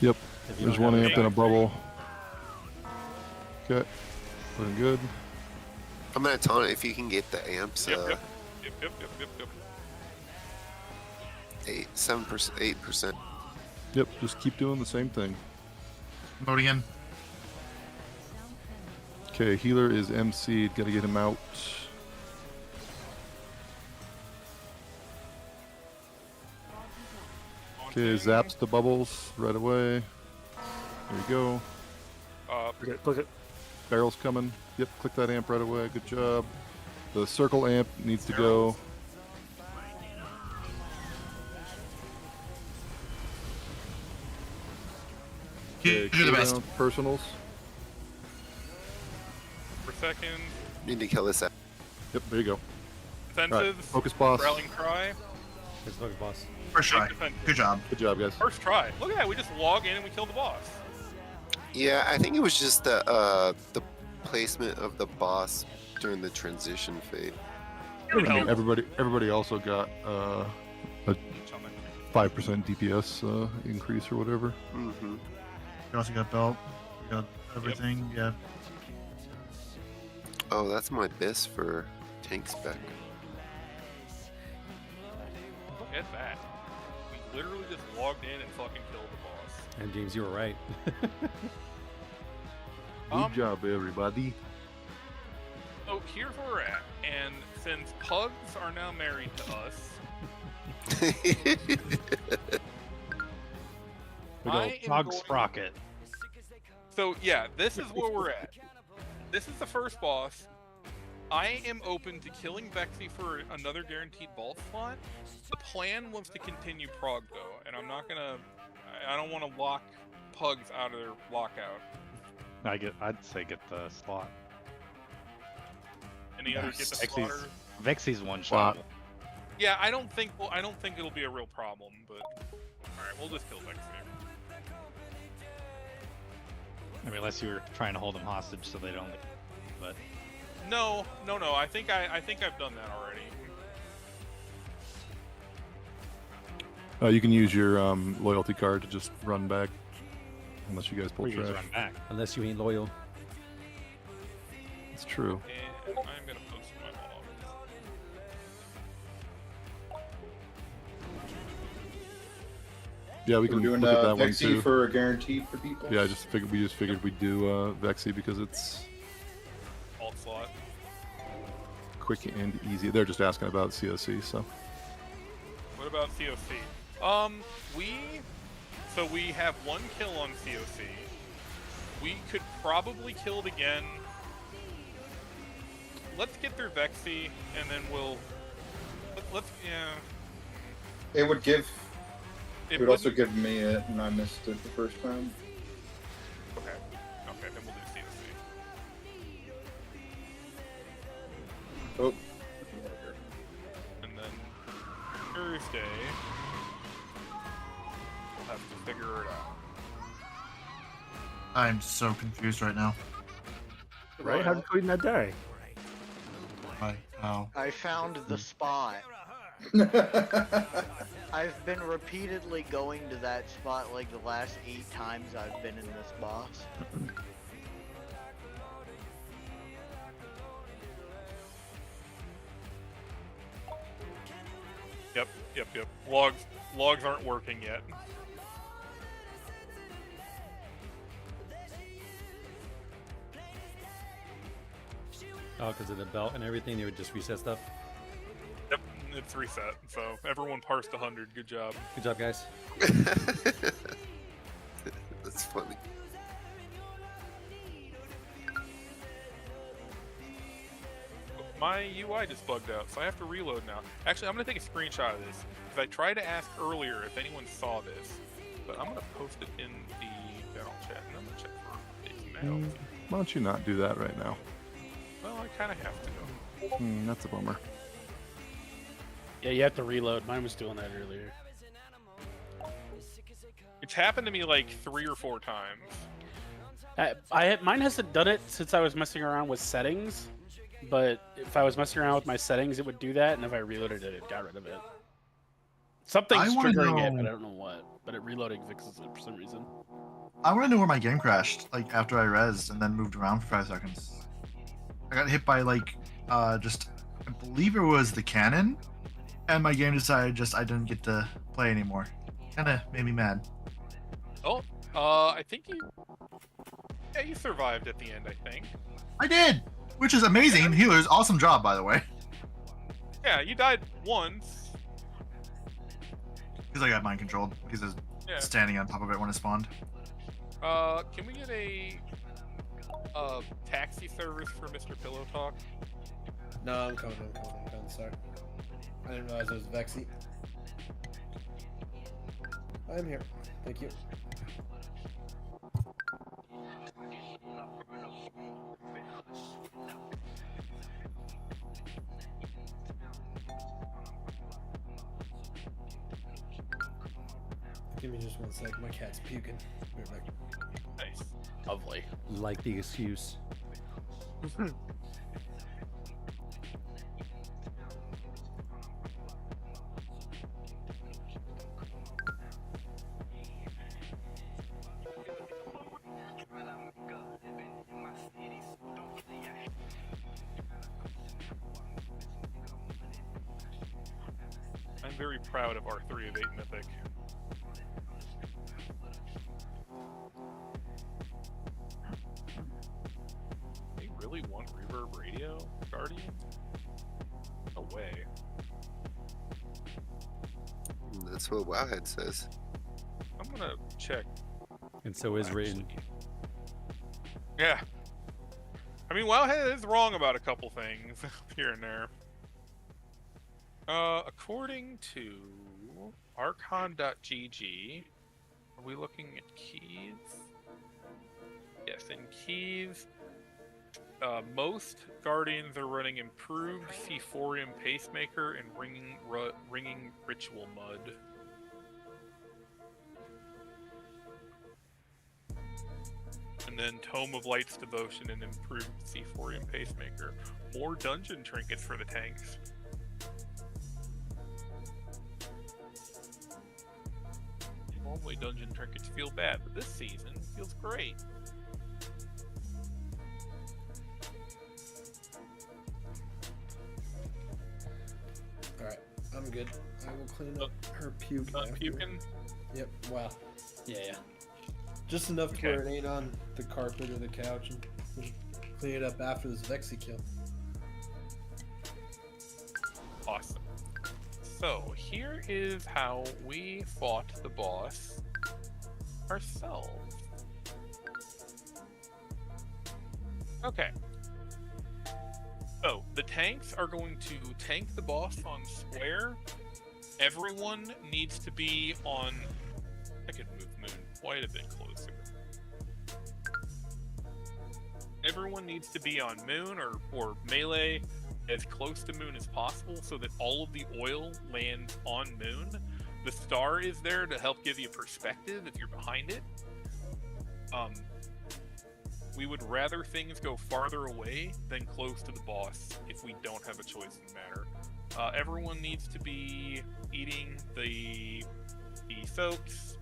Yep. If you There's don't one have amp in a bubble. Okay. Looking good. I'm gonna taunt it if you can get the amps. Yep. 7%, 8%. Yep. Just keep doing the same thing. Vote again. Okay. Healer is MC'd. Gotta get him out. Okay. Zaps the bubbles right away. There you go. Click it. Barrel's coming. Yep, click that amp right away. Good job. The circle amp needs to go. You're the best. cooldown, Personals. Per second. Need to kill this app. Yep, there you go. Defensives. Right, focus boss. Rallying cry. Let's focus boss. First try. Defensive. Good job. Good job, guys. First try. Look at that. We just log in and we kill the boss. Yeah, I think it was just the placement of the boss during the transition phase. Everybody also got a 5% DPS increase or whatever. Mm-hmm. You also got belt. You got everything. Yeah. Oh, that's my best for tank spec. Look at that. We literally just logged in and fucking killed the boss. And James, you were right. Good job, everybody. So here's where we're at, and since pugs are now married to us, We I go am Pog going- Sprocket. So yeah, this is where we're at. This is the first boss. I am open to killing Vexy for another guaranteed vault slot. The plan was to continue Prog though, and I'm not gonna. I don't want to lock pugs out of their lockout. I'd say get the slot. Any other get the slaughter? Vexy's one shot. Yeah, I don't think it'll be a real problem, but all right, we'll just kill Vexy. I mean, unless you were trying to hold them hostage so they don't. But No. I think I've done that already. You can use your loyalty card to just run back, unless you guys pull or you trash. just run back. Unless you ain't loyal. It's true. And I'm gonna post my logs. Yeah, we We're can doing look at that one Vexy too. for a guaranteed for people. Yeah, we just figured we'd do Vexy because it's Alt slot. quick and easy. They're just asking about COC, so What about COC? We have one kill on COC. We could probably kill it again. Let's get through Vexy, and then let's It would give. It It would also wouldn't- give me it, and I missed it the first time. Okay, then we'll do COC. Oh. And then Thursday, we'll have to figure it out. I'm so confused right now. Right? How did Cody not die? Oh. I found the spot. I've been repeatedly going to that spot like the last 8 times I've been in this boss. Yep. Logs aren't working yet. Oh, because of the belt and everything, they would just reset stuff. Yep, it's reset. So everyone parsed 100. Good job. Good job, guys. That's funny. My UI just bugged out, so I have to reload now. Actually, I'm gonna take a screenshot of this because I tried to ask earlier if anyone saw this, but I'm gonna post it in the general chat and I'm gonna check for its mail. why don't you not do that right now? Well, I kind of have to. That's a bummer. Yeah, you have to reload. Mine was doing that earlier. It's happened to me like 3 or 4 times. Mine hasn't done it since I was messing around with settings, but if I was messing around with my settings, it would do that, and if I reloaded it, it got rid of it. Something's triggering it, but I don't know what. But it reloading fixes it for some reason. I want to know where my game crashed, like after I rezzed and then moved around for 5 seconds. I got hit by like, I believe it was the cannon, and my game decided I didn't get to play anymore. Kinda made me mad. Oh, I think you survived at the end, I think. I did! Which is amazing. Healers, awesome job, by the way. Yeah, you died once. Because I got mind controlled. Because I was Yeah. standing on top of it when it spawned. Can we get a taxi service for Mr. Pillow Talk? No, I'm coming. Sorry. I didn't realize it was Vexy. I'm here. Thank you. Give me just 1 sec. My cat's puking. Be right back. Nice. Lovely. Like the excuse. I'm very proud of our 3 of 8 mythic. They really really want reverb radio, Guardian? No way. That's what Wowhead says. I'm gonna check. And so is written. Yeah. I mean, Wowhead is wrong about a couple things here and there. According to archon.gg, are we looking at keys? Yes, in keys, most Guardians are running improved Sephorium Pacemaker and ringing Ritual Mud. And then Tome of Light's Devotion and improved Sephorium Pacemaker. More dungeon trinkets for the tanks. Normally dungeon trinkets feel bad, but this season feels great. Alright, I'm good. I will clean up her puke. Puking? Yep, wow. Yeah. Just enough to where it ain't on the carpet or the couch, and just clean it up after this Vexy kill. Awesome. So, here is how we fought the boss ourselves. Okay. So, the tanks are going to tank the boss on square. Everyone needs to be on... I could move Moon quite a bit closer. Everyone needs to be on Moon or melee as close to Moon as possible so that all of the oil lands on Moon. The star is there to help give you perspective if you're behind it. We would rather things go farther away than close to the boss if we don't have a choice in the matter. Everyone needs to be eating the soaks.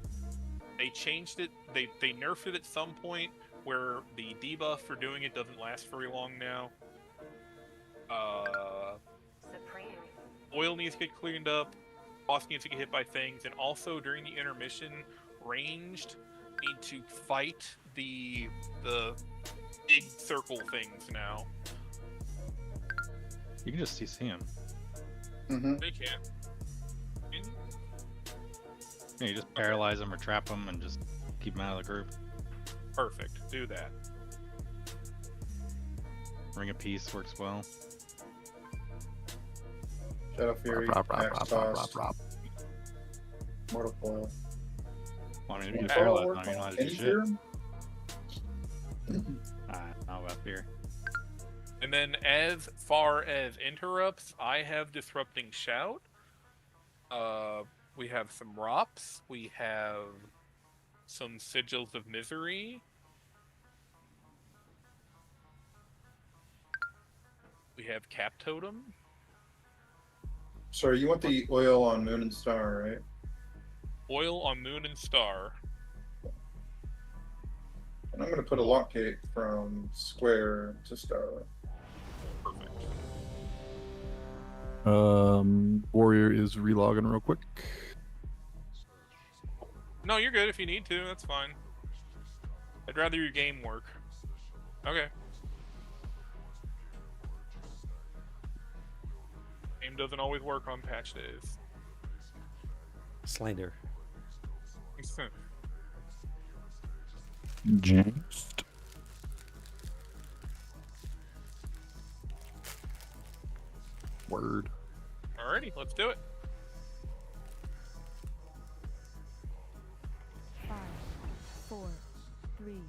They changed it. They nerfed it at some point where the debuff for doing it doesn't last very long now. Oil needs to get cleaned up. Boss needs to get hit by things, and also during the intermission, ranged need to fight the big circle things now. You can just CC him. They can't. Yeah, you just paralyze him or trap him and just keep him out of the group. Perfect. Do that. Ring of Peace works well. Shadow Fury, Axe Toss, Mortal Coil. Well, I mean, if you paralyze him, you know how to do shit. Not about fear. And then as far as interrupts, I have Disrupting Shout. We have some ROPs. We have some Sigils of Misery. We have Cap Totem. Sorry, you want the oil on Moon and Star, right? Oil on Moon and Star. And I'm going to put a lock gate from Square to Star. Perfect. Warrior is relogging real quick. No, you're good if you need to. That's fine. I'd rather your game work. Okay. Game doesn't always work on patch days. Slander. Jinxed. Word. Alrighty, let's do it. 5, 4, 3, Look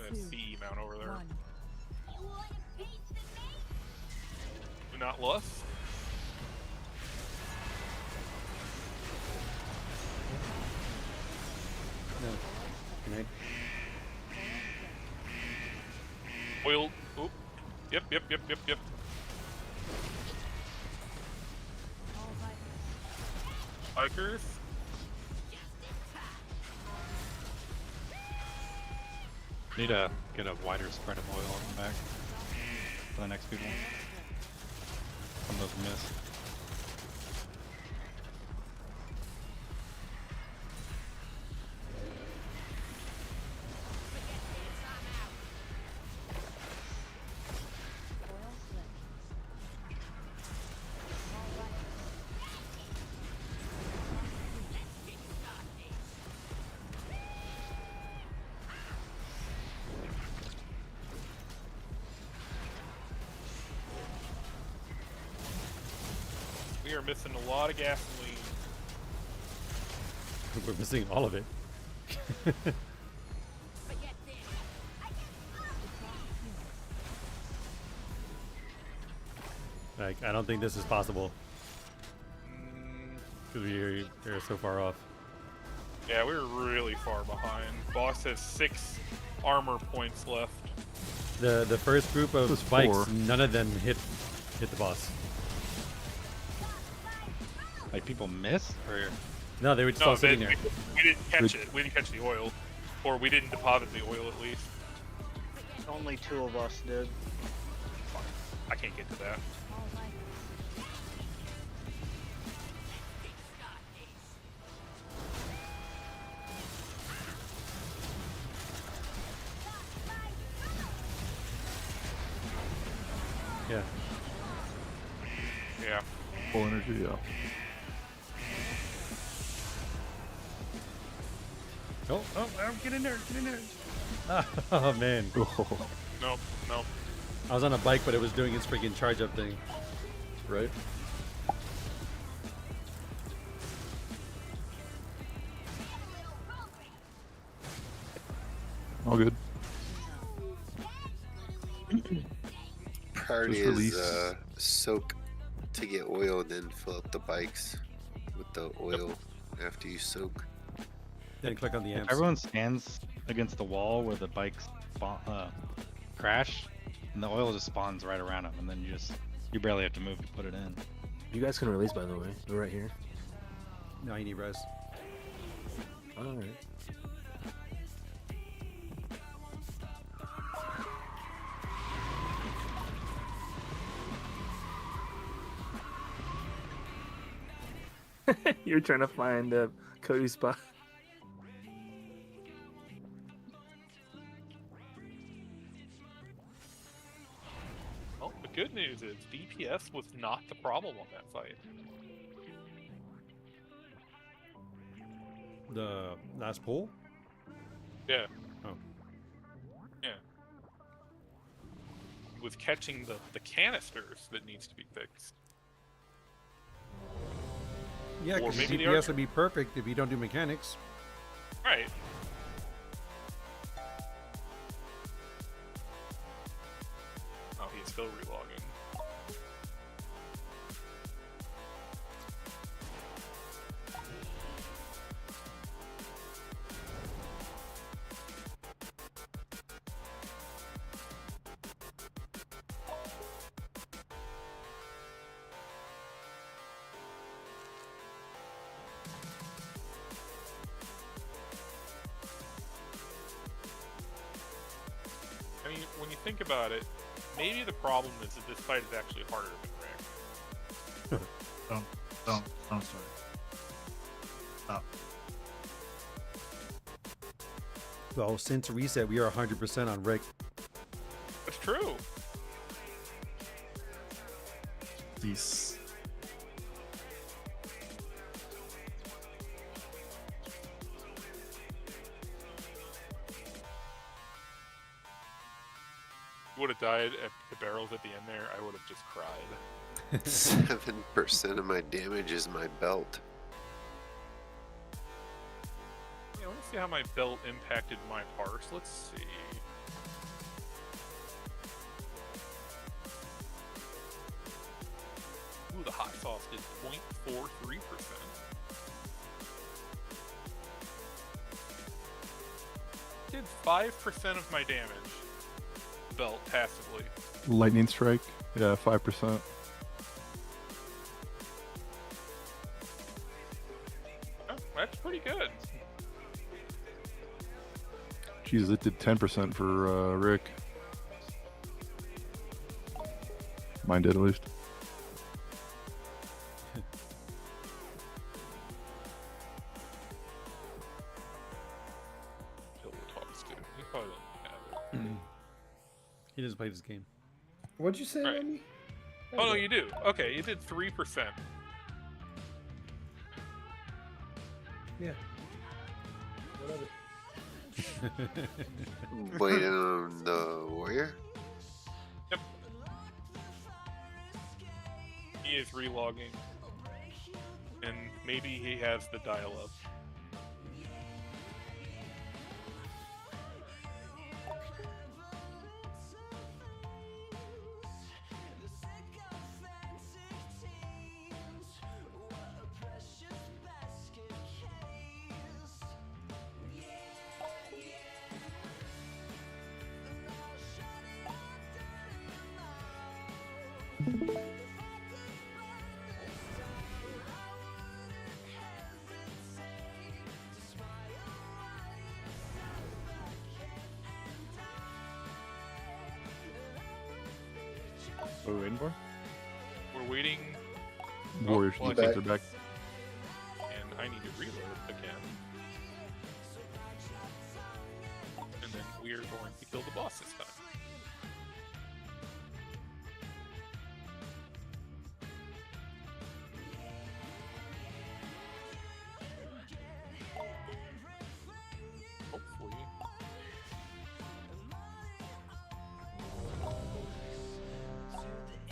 at that C mount over there. 1. Do not lust. No. Can I? Oil. Oop. Yep. Bikers. Need to get a wider spread of oil on the back for the next people. Some of those miss. We are missing a lot of gasoline. We're missing all of it. Like, I don't think this is possible. Because we're so far off. Yeah, we're really far behind. Boss has 6 armor points left. The first group of Just bikes, 4. none of them hit the boss. Like people miss or No, they were just all sitting there. We didn't catch it. We didn't catch the oil. Or we didn't deposit the oil at least. Only 2 of us did. I can't get to that. Yeah. Yeah. Full energy, yeah. Oh, get in there, get in there. Oh, man. Nope, nope. I was on a bike, but it was doing its freaking charge up thing. Right. All good. Priority Just is release. soak to get oil, then fill up the bikes with the oil after you soak. Then click on the if amps. everyone stands against the wall where the bikes crash, and the oil just spawns right around them, and then you barely have to move to put it in. You guys can release, by the way. We're right here. No, you need res. Alright. You're trying to find Cody's spot. Well, the good news is DPS was not the problem on that fight. The last pull? Yeah. Oh. Yeah. It was catching the canisters that needs to be fixed. Yeah, Or because maybe the DPS would be perfect if you don't do mechanics. Right. Oh, he's still relogging. I mean, when you think about it, maybe the problem is that this fight is actually harder than Rick. Don't start. Stop. Well, since reset, we are 100% on Rick. That's true. Peace. Would have died at the barrels at the end there, I would have just cried. 7% of my damage is my belt. Yeah, let's see how my belt impacted my parse. Let's see. Ooh, the hot sauce did 0.43%. Did 5% of my damage. Belt passively. Lightning strike, yeah, 5%. Oh, that's pretty good. Jesus, it did 10% for Rick. Mine did at least. Kill the talks too. He probably doesn't have it. He doesn't play this game. What'd you say, Right. Remy? Oh no, you do. Okay, you did 3%. Yeah. Whatever. Waiting on the warrior? He is relogging. and maybe he has the dial-up. What are we waiting for? We're waiting. Warriors well, defense are back. And I need to reload again. And then we are going to kill the boss this time. Hopefully.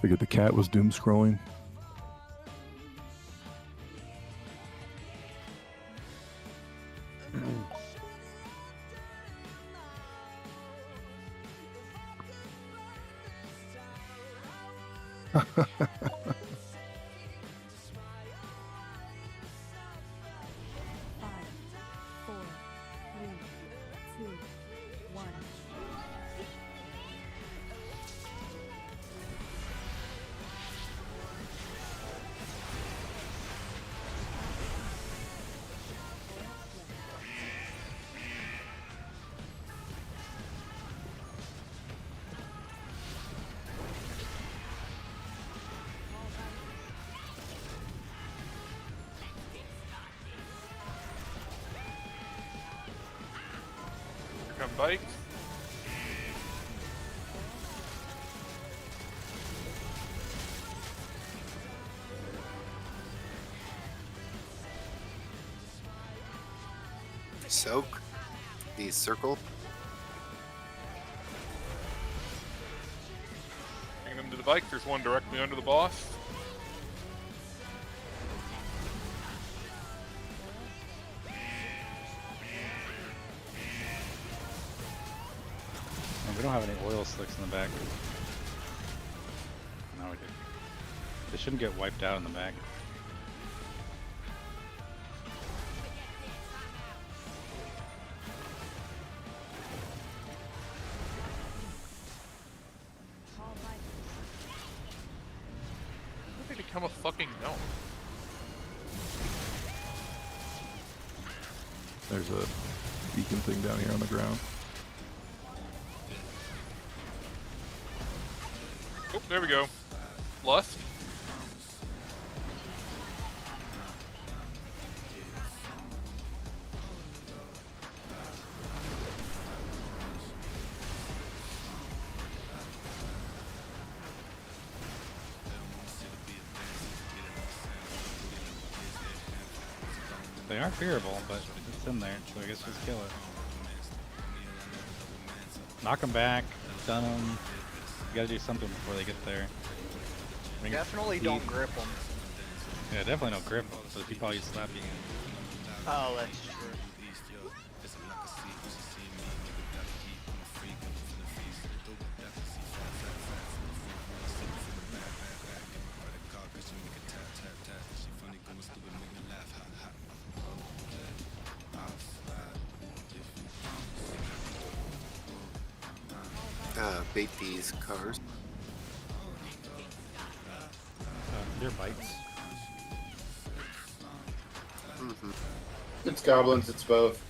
Figured the cat was doom scrolling. Five, four, three, two, one. Here come bikes. Soak. The circle. Bring them to the bike. There's one directly under the boss. Oh, we don't have any oil slicks in the back. No, we do. They shouldn't get wiped out in the back. How did they become a fucking gnome? There's a beacon thing down here on the ground. Oh, there we go. Lust. They are fearable, but it's in there, so I guess just kill it. Knock them back, stun them. You gotta do something before they get there. Bring it Definitely deep. don't grip them. Yeah, definitely don't grip them, so he probably slap you. Oh, that's true. Bait these cars. They're bikes. Mm-hmm. It's goblins, it's both.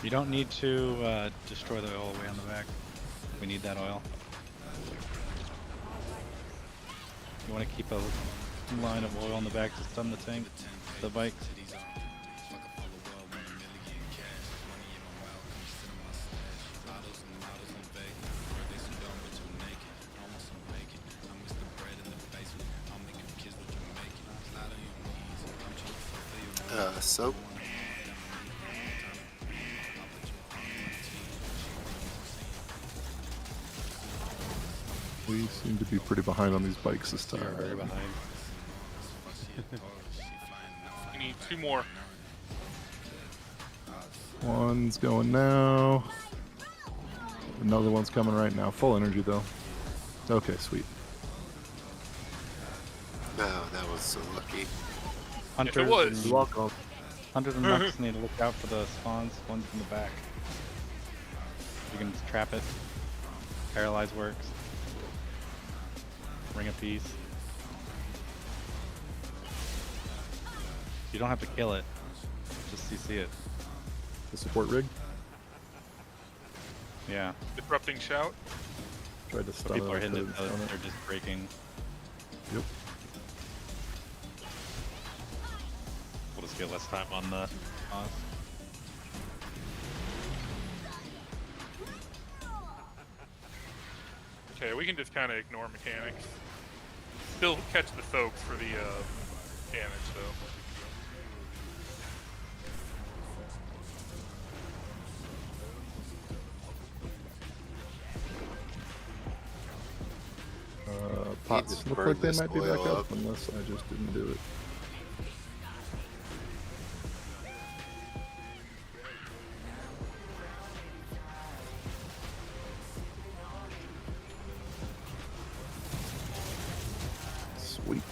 You don't need to destroy the oil way on the back. We need that oil. You want to keep a line of oil on the back to stun the tank, the bike. Soap. We seem to be pretty behind on these bikes this time. Very behind. We need 2 more. One's going now. Another one's coming right now. Full energy though. Okay, sweet. Oh, that was so lucky. Hunters If it was. and welcome. Hunters and Monks need to look out for the spawns. One's in the back. You can trap it. Paralyze works. Ring a piece. You don't have to kill it. Just CC it. The support rig. Yeah. Disrupting shout. Tried to So stun people it. are hitting it. couldn't stun They're just breaking. Yep. We'll just get less time on the boss. Okay, we can just kind of ignore mechanics. Still catch the soaks for the damage, though. Pots just look burn like they this might be back oil up up. unless I just didn't do it. Sweet.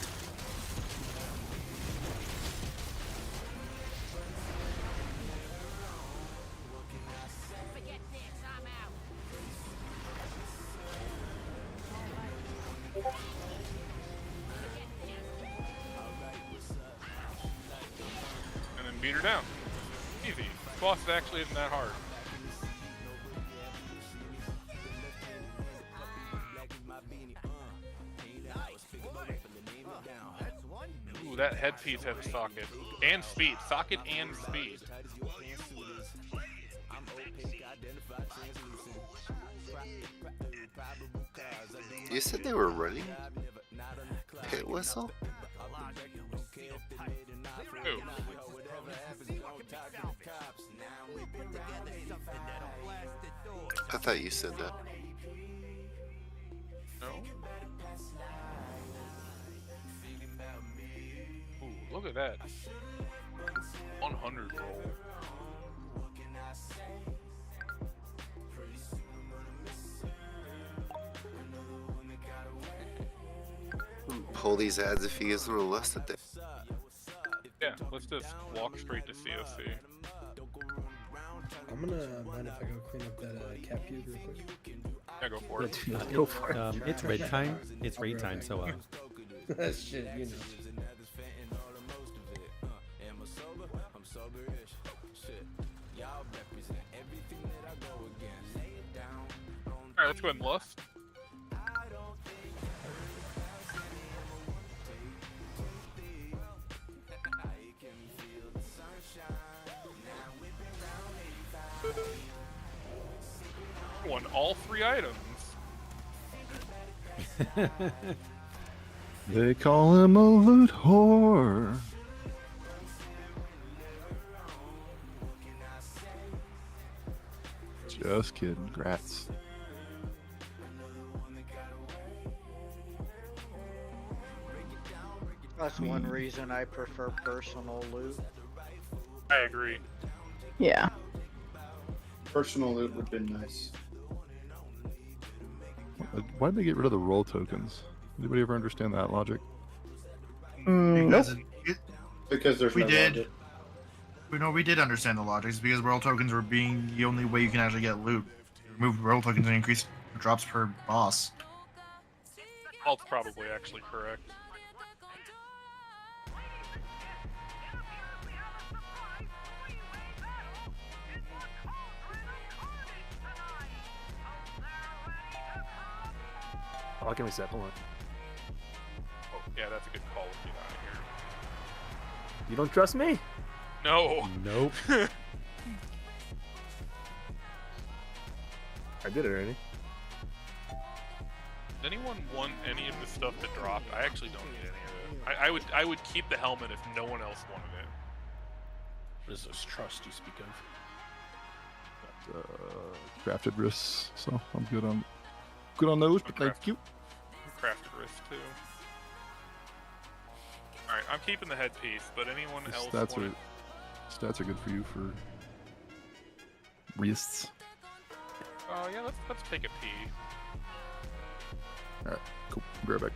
And then beat her down. Easy. This boss actually isn't that hard. Ooh, that headpiece has a socket. And speed. Socket and speed. You said they were running? Pit whistle? Ooh. I thought you said that. No. Ooh, look at that. 100 roll. Pull these ads if he isn't molested. Yeah, let's just walk straight to COC. I'm gonna mind if I go clean up that cat puke real quick. Yeah, go for it. Do not go for it. It's raid time. It's raid time, so Shit, you know. Alright, let's go ahead and lust. Won all 3 items. They call him a loot whore. Just kidding. Grats. That's one reason I prefer personal loot. I agree. Yeah. Personal loot would have been nice. Why'd they get rid of the roll tokens? Anybody ever understand that logic? Because Because there's we no did. logic. We did understand the logic. It's because world tokens were being the only way you can actually get loot. Remove world tokens and increase drops per boss. Alt's probably actually correct. Oh, I can reset. Hold on. Oh, yeah, that's a good call to get out of here. You don't trust me? No. Nope. I did it already. Does anyone want any of the stuff to drop? I actually don't need any of it. I would keep the helmet if no one else wanted it. What is this trust you speak of? Crafted wrists, so I'm good on those. But thank you. Crafted wrist too. All right, I'm keeping the headpiece, but anyone The else stats want are good for you for wrists. Oh yeah, let's take a pee. All right, cool. Grab back.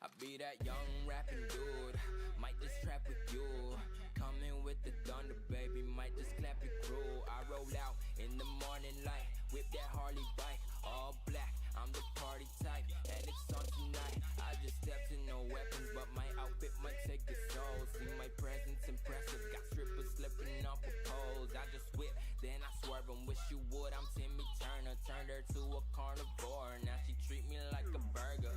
I be that young rapping dude, might just trap with you. Coming with the thunder, baby, might just clap it crew. I roll out in the morning light, whip that Harley bike, all black. I'm the party type, and it's on tonight. I just stepped in, no weapons, but my outfit might take the soul. See my presence impressive, got strippers slipping off of poles. I just whip, then I swerve 'em. Wish you would, I'm Timmy Turner, turned her to a carnivore. Now she treat me like a burger.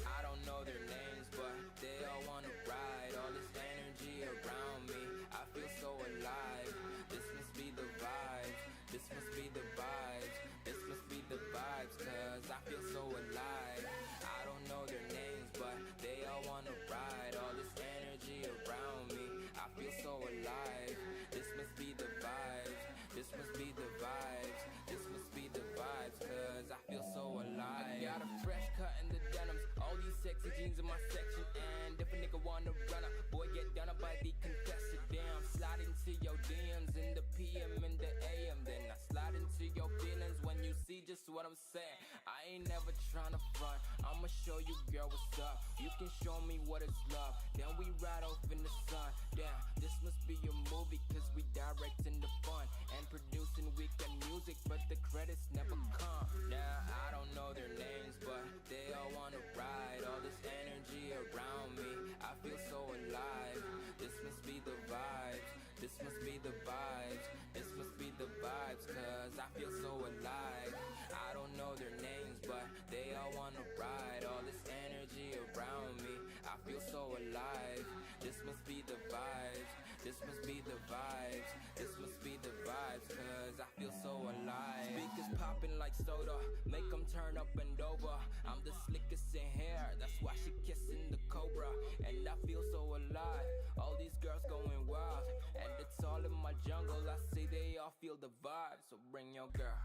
I don't know their names, but they all wanna ride. All this energy around me, I feel so alive. This must be the vibes, this must be the vibes, this must be the vibes, cause I feel so alive. I don't know their names, but they all wanna ride. All this energy around me, I feel so alive. This must be the vibes, this must be the vibes, this must be the vibes, cause I feel so alive. I got a fresh cut in the denims, all these sexy jeans in my section. And if a nigga wanna run up, boy get done up by the contestant. Damn, slide into your DMs in the PM and the AM. Then I slide into your feelings when you see just what I'm saying. I ain't never tryna front, I'ma show you girl what's up. You can show me what it's love, then we ride off in the sun. Damn, this must be a movie, cause we directing the fun and producing weekend music, but the credits never come. Now I don't know their names, but they all wanna ride. All this energy around me, I feel so alive. This must be the vibes, this must be the vibes, this must be the vibes, cause I feel so alive. I don't know their names, but they all wanna ride. All this energy around me, I feel so alive. This must be the vibes. This must be the vibes, cause I feel so alive. Speakers popping like soda, make them turn up and over. I'm the slickest in hair, that's why she kissing the cobra. And I feel so alive, all these girls going wild. And it's all in my jungle, I say they all feel the vibe. So bring your girl,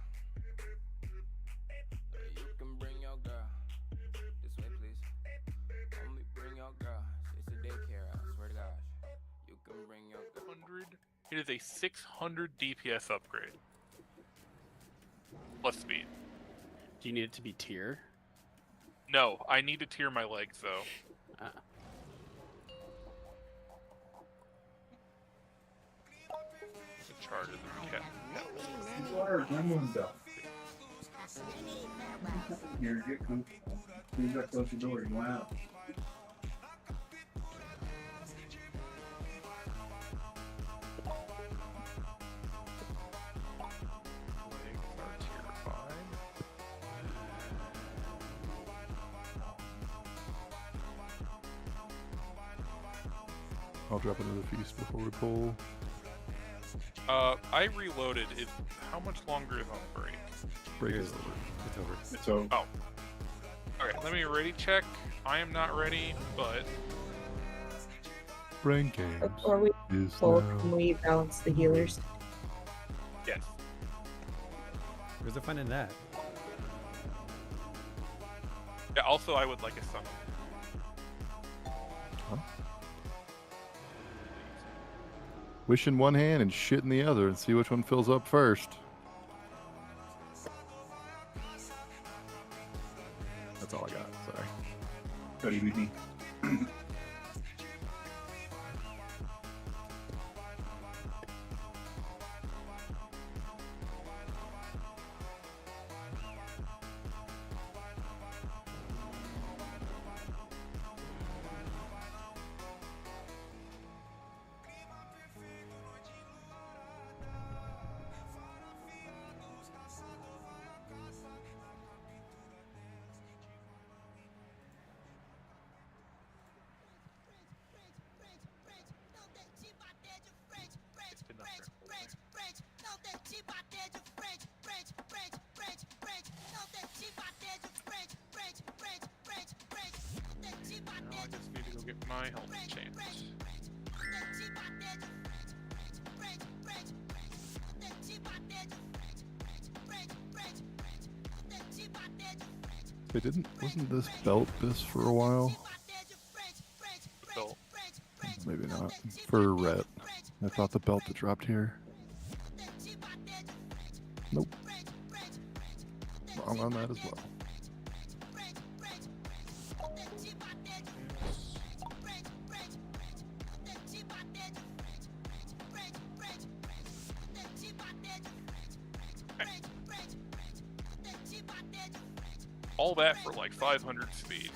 you can bring your girl. This way please, homie, bring your girl. It's a daycare, I swear to gosh. You can bring your girl. 100. It is a 600 DPS upgrade. Plus speed. Do you need it to be tier? No, I need to tier my legs though. The chart is okay. Water, gremlins up. Here, get cool. Please got close the door. You out. I'll drop another feast before we pull. I reloaded. How much longer is on break? Break is over. It's over. It's over. Oh. Alright, let me ready check. I am not ready, but... Brain games Before we is pull, now. can we balance the healers? Yes. Where's the fun in that? Yeah, also I would like a summon. Wish in one hand and shit in the other and see which one fills up first. That's all I got. Sorry. Cody Whitney. Now I just need to go get my health changed. Wasn't this belt this for a while? Belt. Maybe not. For Rhett. I thought the belt that dropped here. Nope. Wrong on that as well. All that for like 500 speed.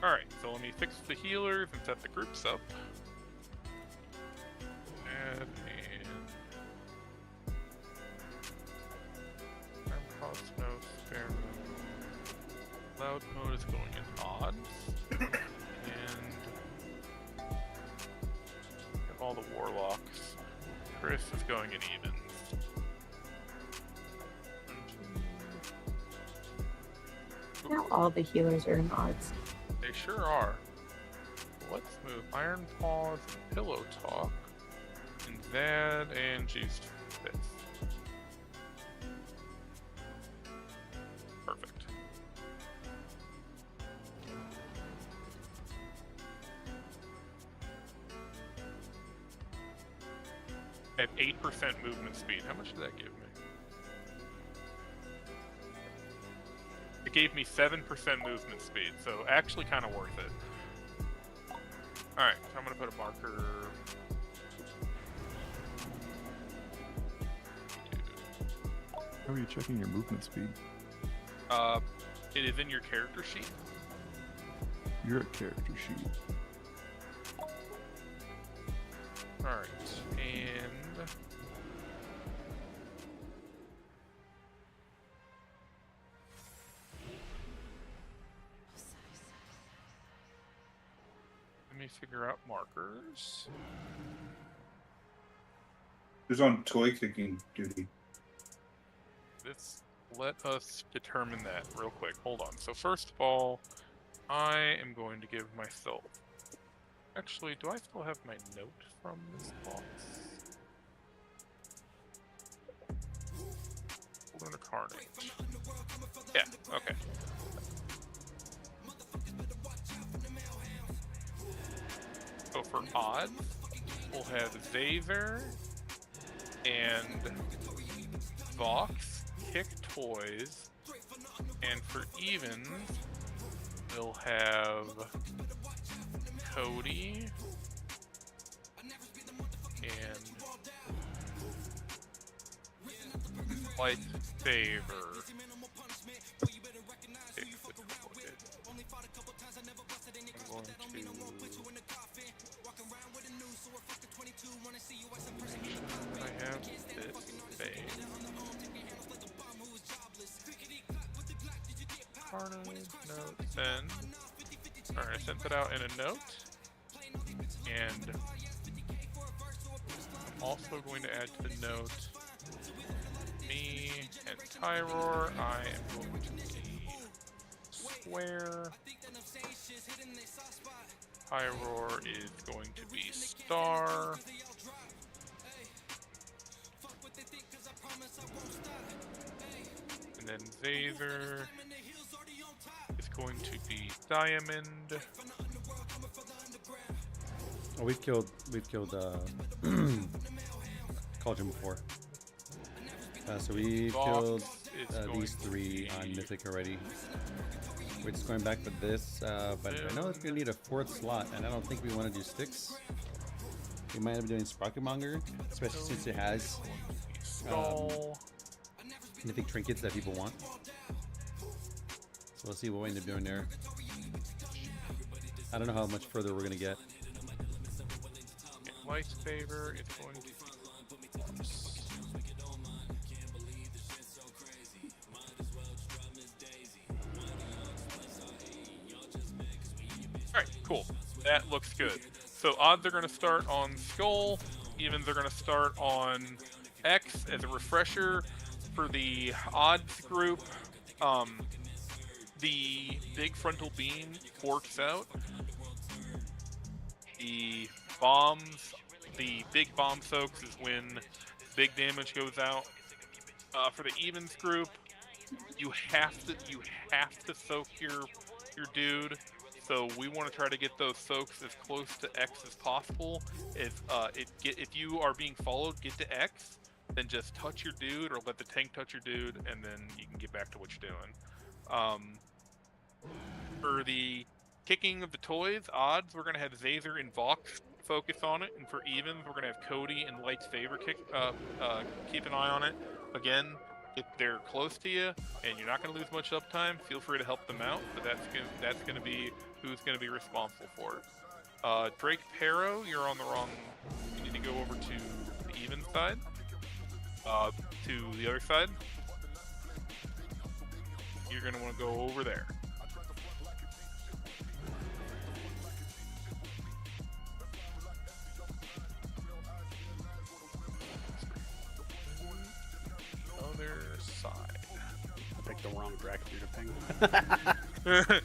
Alright, so let me fix the healers and set the groups up. Add and Cosmos, fair. Loud mode is going in odds. And have all the warlocks. Chris is going in evens. Now all the healers are in odds. They sure are. Let's move Iron Paws and Pillow Talk. And Zad and G's fifth. Perfect. I have 8% movement speed. How much did that give me? It gave me 7% movement speed, so actually kind of worth it. Alright, so I'm going to put a marker. How are you checking your movement speed? It is in your character sheet. You're at character sheet. Alright, and figure out markers. Who's on toy kicking duty? Let us determine that real quick. Hold on. So first of all, I am going to give myself... Actually, do I still have my note from this box? Lunar Carnage. Yeah, okay. So for odds, we'll have Xaver and Vox kick toys, and for evens, we'll have Cody and Lightsaber. Kick the toys. I'm going to... I have this phase. Carnage note send. Alright, I sent it out in a note. And I'm also going to add to the note me and Tyror. I am going to be Square. Tyror is going to be Star. And then Xaver is going to be Diamond. Oh, we've killed Cauldron before. So we killed these three on Mythic already. We're just going back for this, but I know it's gonna need a fourth slot, and I don't think we want to do sticks. We might end up doing Sprocketmonger, especially since it has Mythic trinkets that people want. So we'll see what we end up doing there. I don't know how much further we're gonna get. Lightsaber is going to be Alright, cool. That looks good. So odds are going to start on Skull, evens are going to start on X. As a refresher for the odds group, the big frontal beam forks out. The bombs, the big bomb soaks is when big damage goes out. For the evens group, you have to soak your dude. So we want to try to get those soaks as close to X as possible. If you are being followed, get to X, then just touch your dude or let the tank touch your dude, and then you can get back to what you're doing. For the kicking of the toys, odds, we're going to have Xazer and Vox focus on it, and for evens, we're going to have Cody and Lightsaber keep an eye on it. Again, if they're close to you and you're not going to lose much uptime, feel free to help them out, but that's going to be who's going to be responsible for it. Drake Pero, you're on the wrong... You need to go over to the even side. To the other side. You're going to want to go over there. Other side. I picked the wrong Dracula to ping.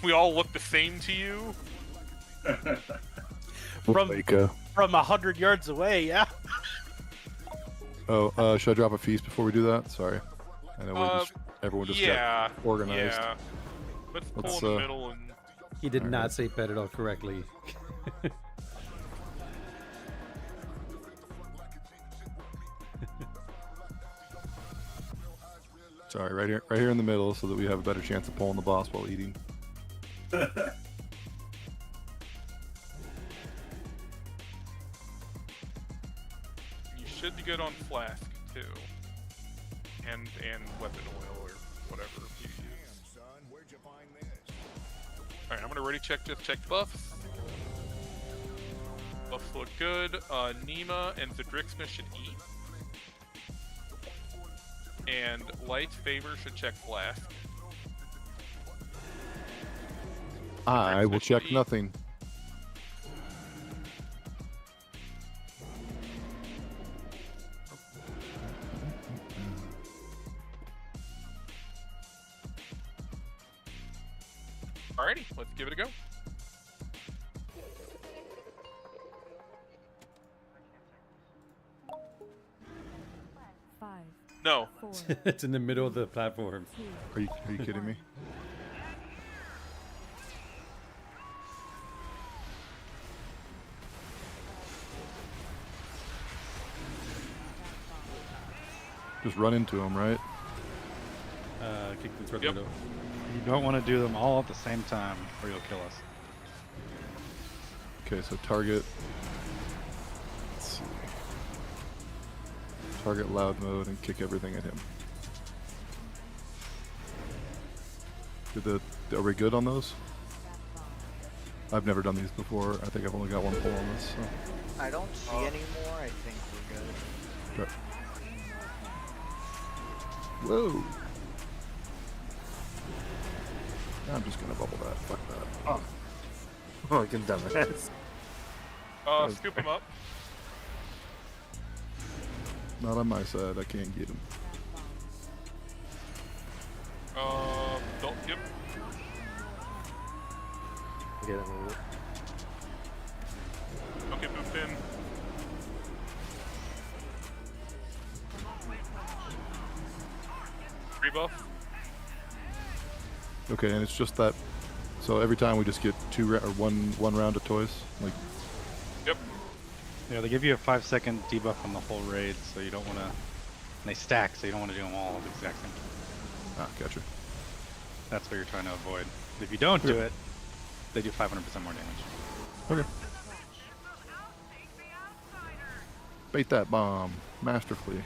We all look the same to you? From 100 yards away, yeah. Oh, should I drop a feast before we do that? Sorry. I know everyone just got organized. Yeah. Let's pull in the middle and... He did not say pet at all correctly. Sorry, right here in the middle, so that we have a better chance of pulling the boss while eating. You should be good on flask too, and weapon oil or whatever you use. All right, I'm gonna ready check buffs. Buffs look good. Nima and Zadrixna should eat. And Lightsaber should check flask. I will check nothing. Alrighty, let's give it a go. Five. No. It's in the middle of the platform. Are you kidding me? Just run into him, right? Kick the through Yep. the window. You don't want to do them all at the same time, or you'll kill us. Okay, so target. Let's see. Target loud mode and kick everything at him. Are we good on those? I've never done these before. I think I've only got one pull on this. So. I don't see any more. I think we're good. Okay. Whoa! I'm just gonna bubble that. Fuck that. Oh, I can dumbass. Scoop him up. Not on my side. I can't get him. Don't yep. Get him a little. Okay, moved in. Rebuff. Okay, and it's just that. So every time we just get one round of toys, like. Yep. Yeah, they give you a 5-second debuff on the whole raid, so you don't want to. They stack, so you don't want to do them all at the exact same time. Ah, gotcha. That's what you're trying to avoid. If you don't do it, they do 500% more damage. Okay. Bait that bomb masterfully.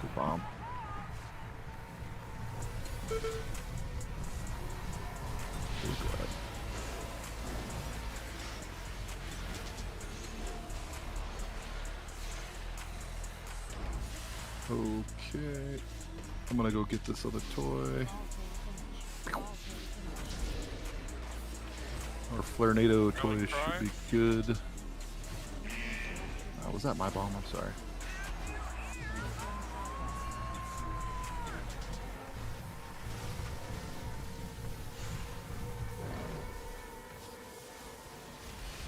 Good bomb. Really glad. Okay. I'm gonna go get this other toy. Our Flarenado toy should be good. Was that my bomb? I'm sorry.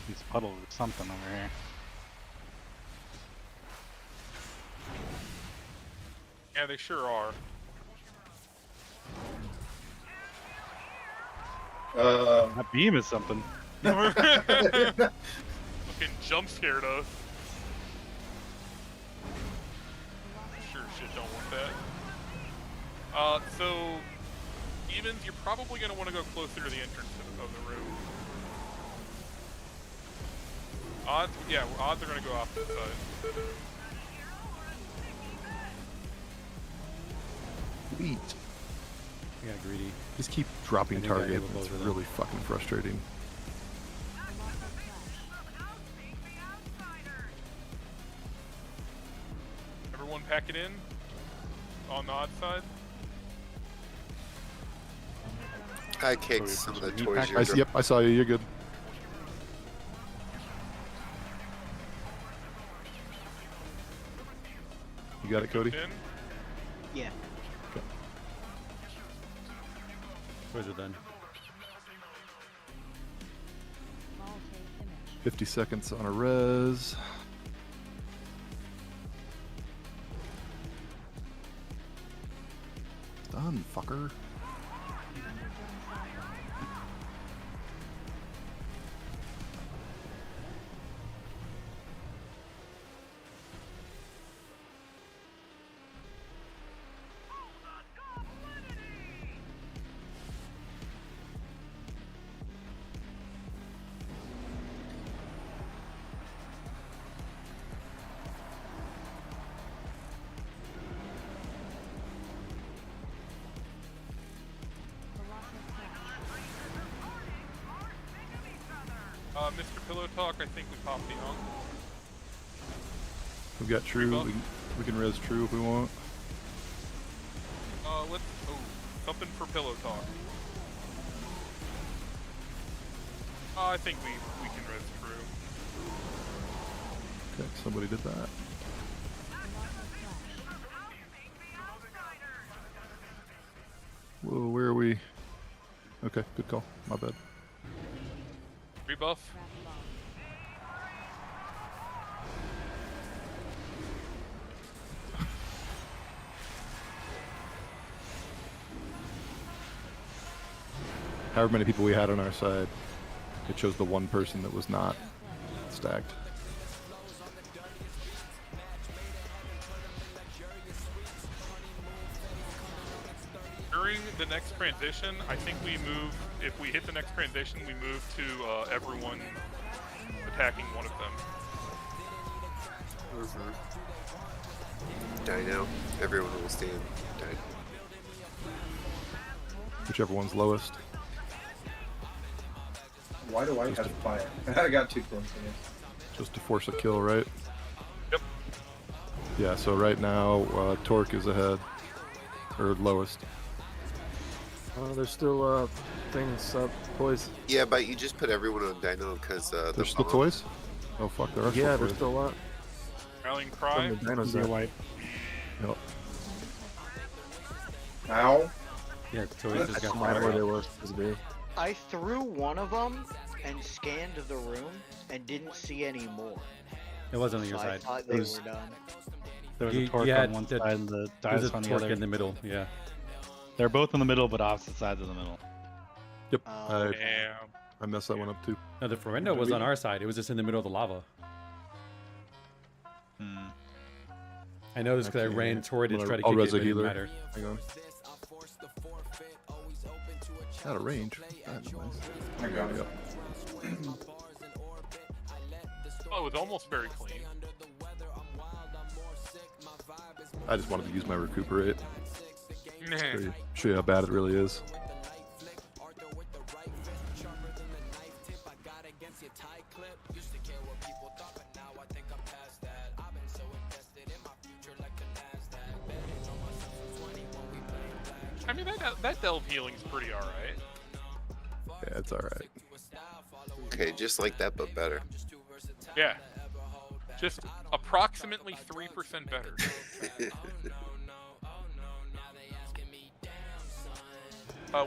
These puddles or something over here. Yeah, they sure are. That beam is something. Fucking jump scared us. Sure shit don't want that. So Evans, you're probably gonna want to go closer to the entrance of the room. Odds are gonna go off to the side. Sweet. I got greedy. Just keep dropping I think I target. hit with It's both of them. really fucking frustrating. Everyone pack it in on the odd side. I kicked some of the toys you're Yep, I saw you. You're good. You got it, Cody? Yeah. Okay. Toys are done. 50 seconds on a res. Done, fucker. Mr. Pillow Talk, I think we popped the unk. We've got True. We can res True if we want. Something for Pillow Talk. I think we can res True. Okay, somebody did that. Okay, good call. My bad. Rebuff. However many people we had on our side, it shows the one person that was not stacked. During the next transition, I think we move. If we hit the next transition, we move to everyone attacking one of them. Dino. Everyone will stand. Dino. Whichever one's lowest. Why do I have fire? I got too close to it. Just to force a kill, right? Yep. Yeah, so right now, Torque is ahead. Or lowest. There's still things up, toys. Yeah, but you just put everyone on Dino because There's still toys? Oh fuck, there are Yeah, still there's toys. still a lot. Rallying cry. From the dinos Zero there. white. Yep. Ow. Yeah, the toys just got Mine fire where they out. were supposed to be. I threw one of them and scanned the room and didn't see any more. It wasn't on So your I side. thought It they was, were done. There was You- a torque you on had one the- side and the there's dice a on the torque other. in the middle. Yeah. They're both in the middle, but opposite sides of the middle. Yep. Oh, I messed that one up too. No, the Ferendo was on our side. It was just in the middle of the lava. Hmm. I noticed because I Okay. ran toward it to try to I'll kick res it, a but it didn't healer. matter. Hang on. Out of range. That's nice. I got it. Oh, it was almost very clean. I just wanted to use my recuperate. Nah. Show you how bad it really is. I mean, that delve healing's pretty alright. Yeah, it's alright. Okay, just like that, but better. Yeah. Just approximately 3% better.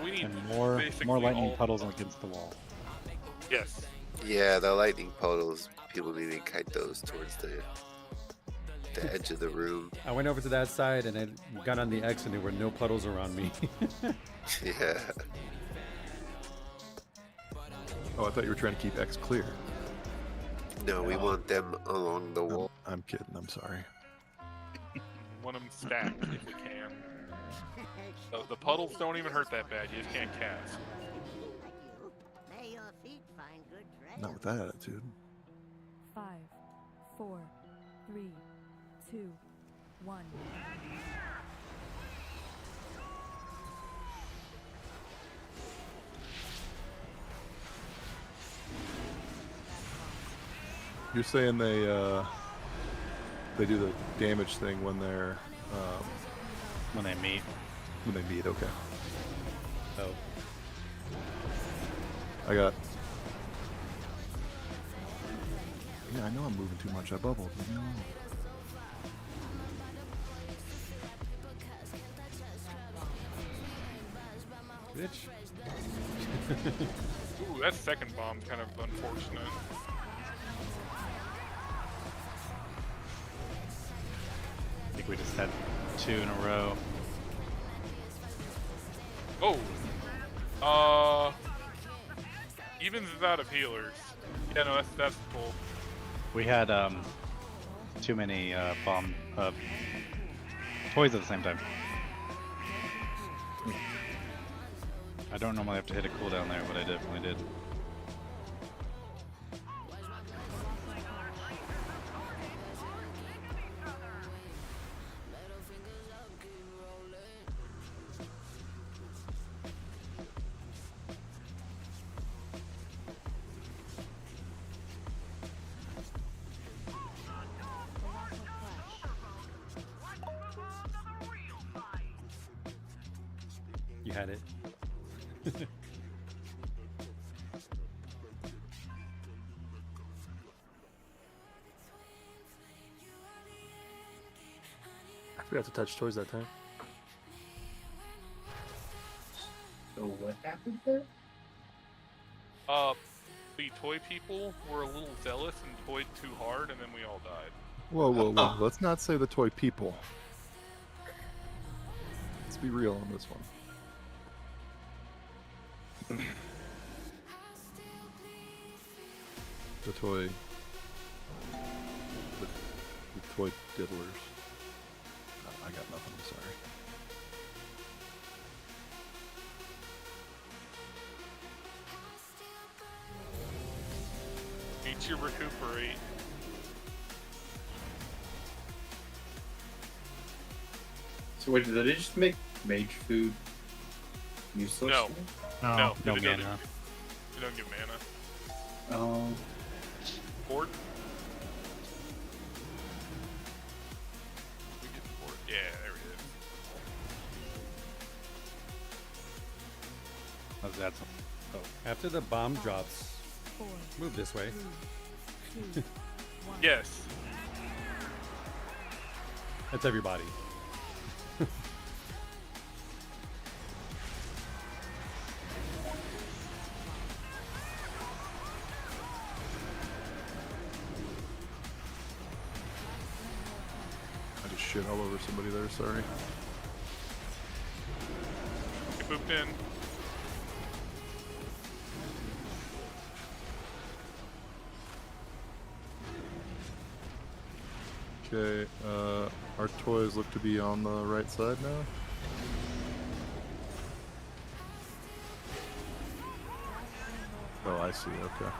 We need And more basically lightning all- puddles against the wall. Yes. Yeah, the lightning puddles. People need to kite those towards the edge of the room. I went over to that side and I got on the X and there were no puddles around me. Yeah. Oh, I thought you were trying to keep X clear. No, we want them along the wall. I'm kidding. I'm sorry. Want them stacked if we can. The puddles don't even hurt that bad. You just can't cast. Not with that attitude. 5, 4, 3, 2, 1. You're saying they do the damage thing when they're When they meet. when they meet. Okay. Oh. I got. Yeah, I know I'm moving too much. I bubbled. Leave me alone. Bitch. Ooh, that second bomb's kind of unfortunate. I think we just had 2 in a row. Oh. Evens is out of healers. Yeah, no, that's cool. We had too many bomb toys at the same time. I don't normally have to hit a cooldown there, but I definitely did. You had it. I forgot to touch toys that time. So what? happened there? The toy people were a little zealous and toyed too hard, and then we all died. Whoa, whoa, whoa. Let's not say the toy people. Let's be real on this one. The toy diddlers. I got nothing, I'm sorry. Need to recuperate. So wait, did they just make mage food useless? No. No they don't- mana. They don't give mana. Oh. Board? We get the board. Yeah, there it is. Let's add some. Oh. After the bomb drops, move this way. Yes. That's everybody. I just shit all over somebody there, sorry. Get booped in. Okay, our toys look to be on the right side now. Oh, I see, okay.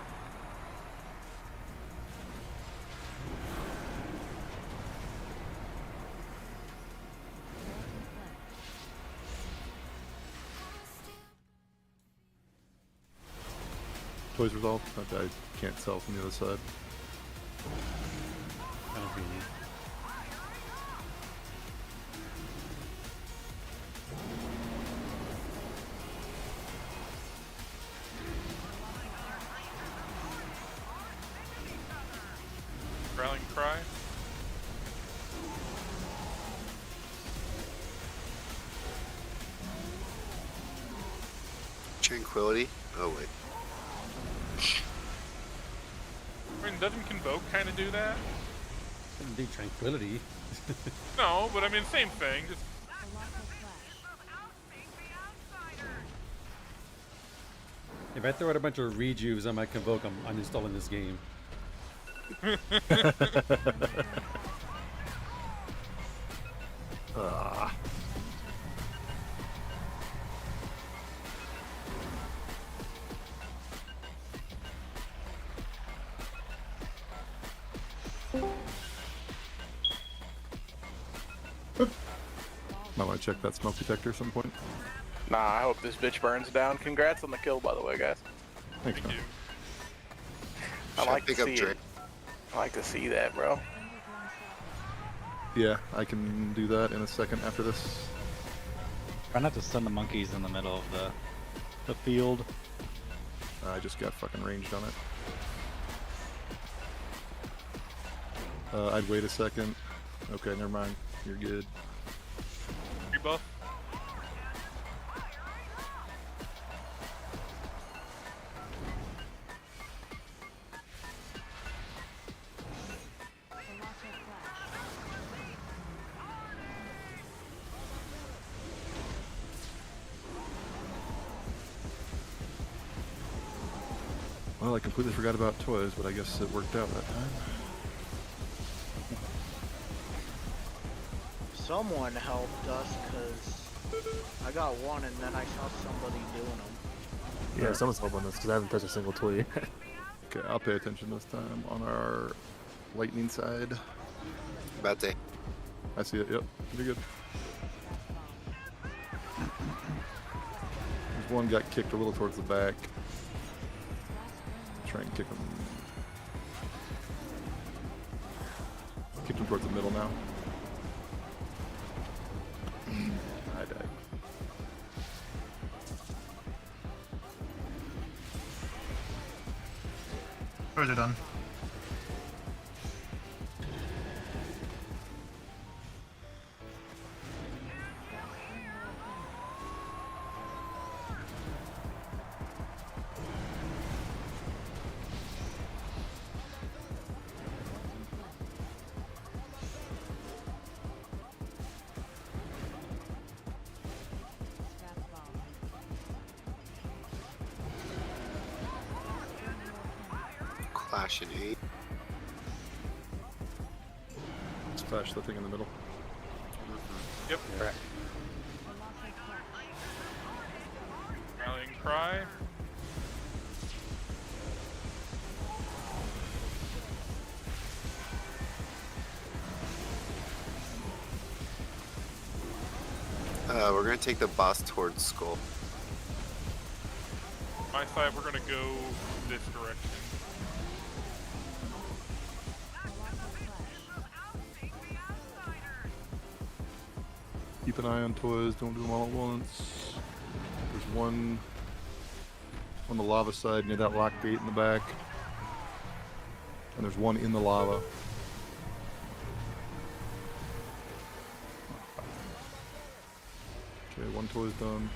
Toys resolved? Okay, I can't tell from the other side. I don't think you need. Rallying cry. Tranquility? Oh, wait. I mean, doesn't Convoke kind of do that? Doesn't do tranquility. No, but I mean, same thing. Just If I throw out a bunch of rejuves on my Convoke, I'm uninstalling this game. Ah. Might want to check that smoke detector at some point. Nah, I hope this bitch burns down. Congrats on the kill, by the way, guys. Thanks, man. I like to pick up see Drake? it. I like to see that, bro. Yeah, I can do that in a second after this. Try not to stun the monkeys in the middle of the field. I just got fucking ranged on it. I'd wait a second. Okay, never mind. You're good. rebuff. Well, I completely forgot about toys, but I guess it worked out that time. Someone helped us because I got one and then I saw somebody doing them. Yeah, someone's helping us because I haven't touched a single toy yet. Okay, I'll pay attention this time on our lightning side. About to. I see it, yep. Pretty good. There's one got kicked a little towards the back. Try and kick him. Kicked him towards the middle now. I died. Toys are done. Clash in 8. Let's clash the thing in the middle. Yep. Correct. Rallying cry. We're gonna take the boss towards Skull. My side, we're gonna go this direction. Keep an eye on toys, don't do them all at once. There's one on the lava side near that lock gate in the back. And there's one in the lava. Okay, one toy's done. You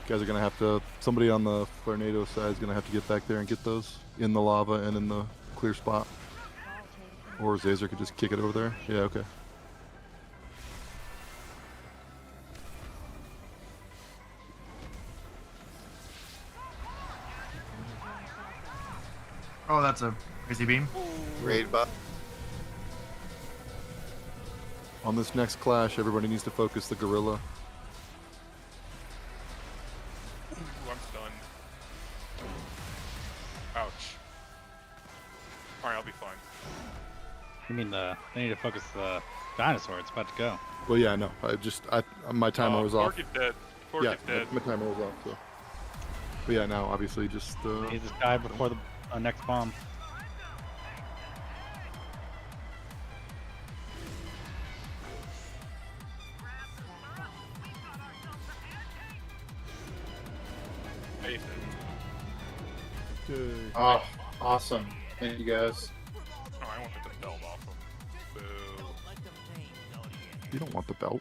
guys are gonna have to, somebody on the Tornado side is gonna have to get back there and get those in the lava and in the clear spot. Or Zazer could just kick it over there. Yeah, okay. Oh, that's a crazy beam. Raid buff. On this next clash, everybody needs to focus the gorilla. Ooh, I'm stunned. Ouch. Alright, I'll be fine. You mean they need to focus the dinosaur? It's about to go. Well, yeah, no. My timer was off. Pork is dead. Pork Yeah, is dead. my timer was off. So. But yeah, now obviously just. He just died before the next bomb. Oh, awesome. Thank you guys. Oh, I wanted the belt off him. Boo. You don't want the belt.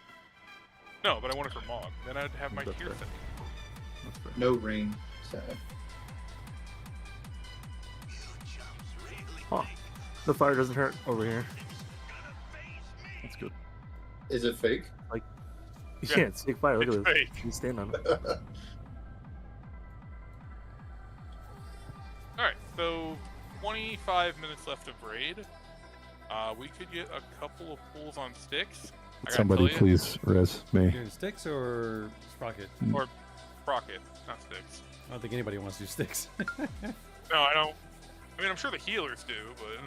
No, but I want it for Mog. Then I'd have my That's tier fair. thing. That's fair. No ring. Sad. Huh. The fire doesn't hurt over here. That's good. Is it fake? Like, Yeah, yeah, it's fake fire. Look it's at this. fake. You stand on it. Alright, so 25 minutes left of raid. We could get a couple of pulls on sticks. I gotta Somebody tell ya. please res me. Doing sticks or sprocket? Or Rocket, not sticks. I don't think anybody wants to do sticks. No, I don't. I mean, I'm sure the healers do, but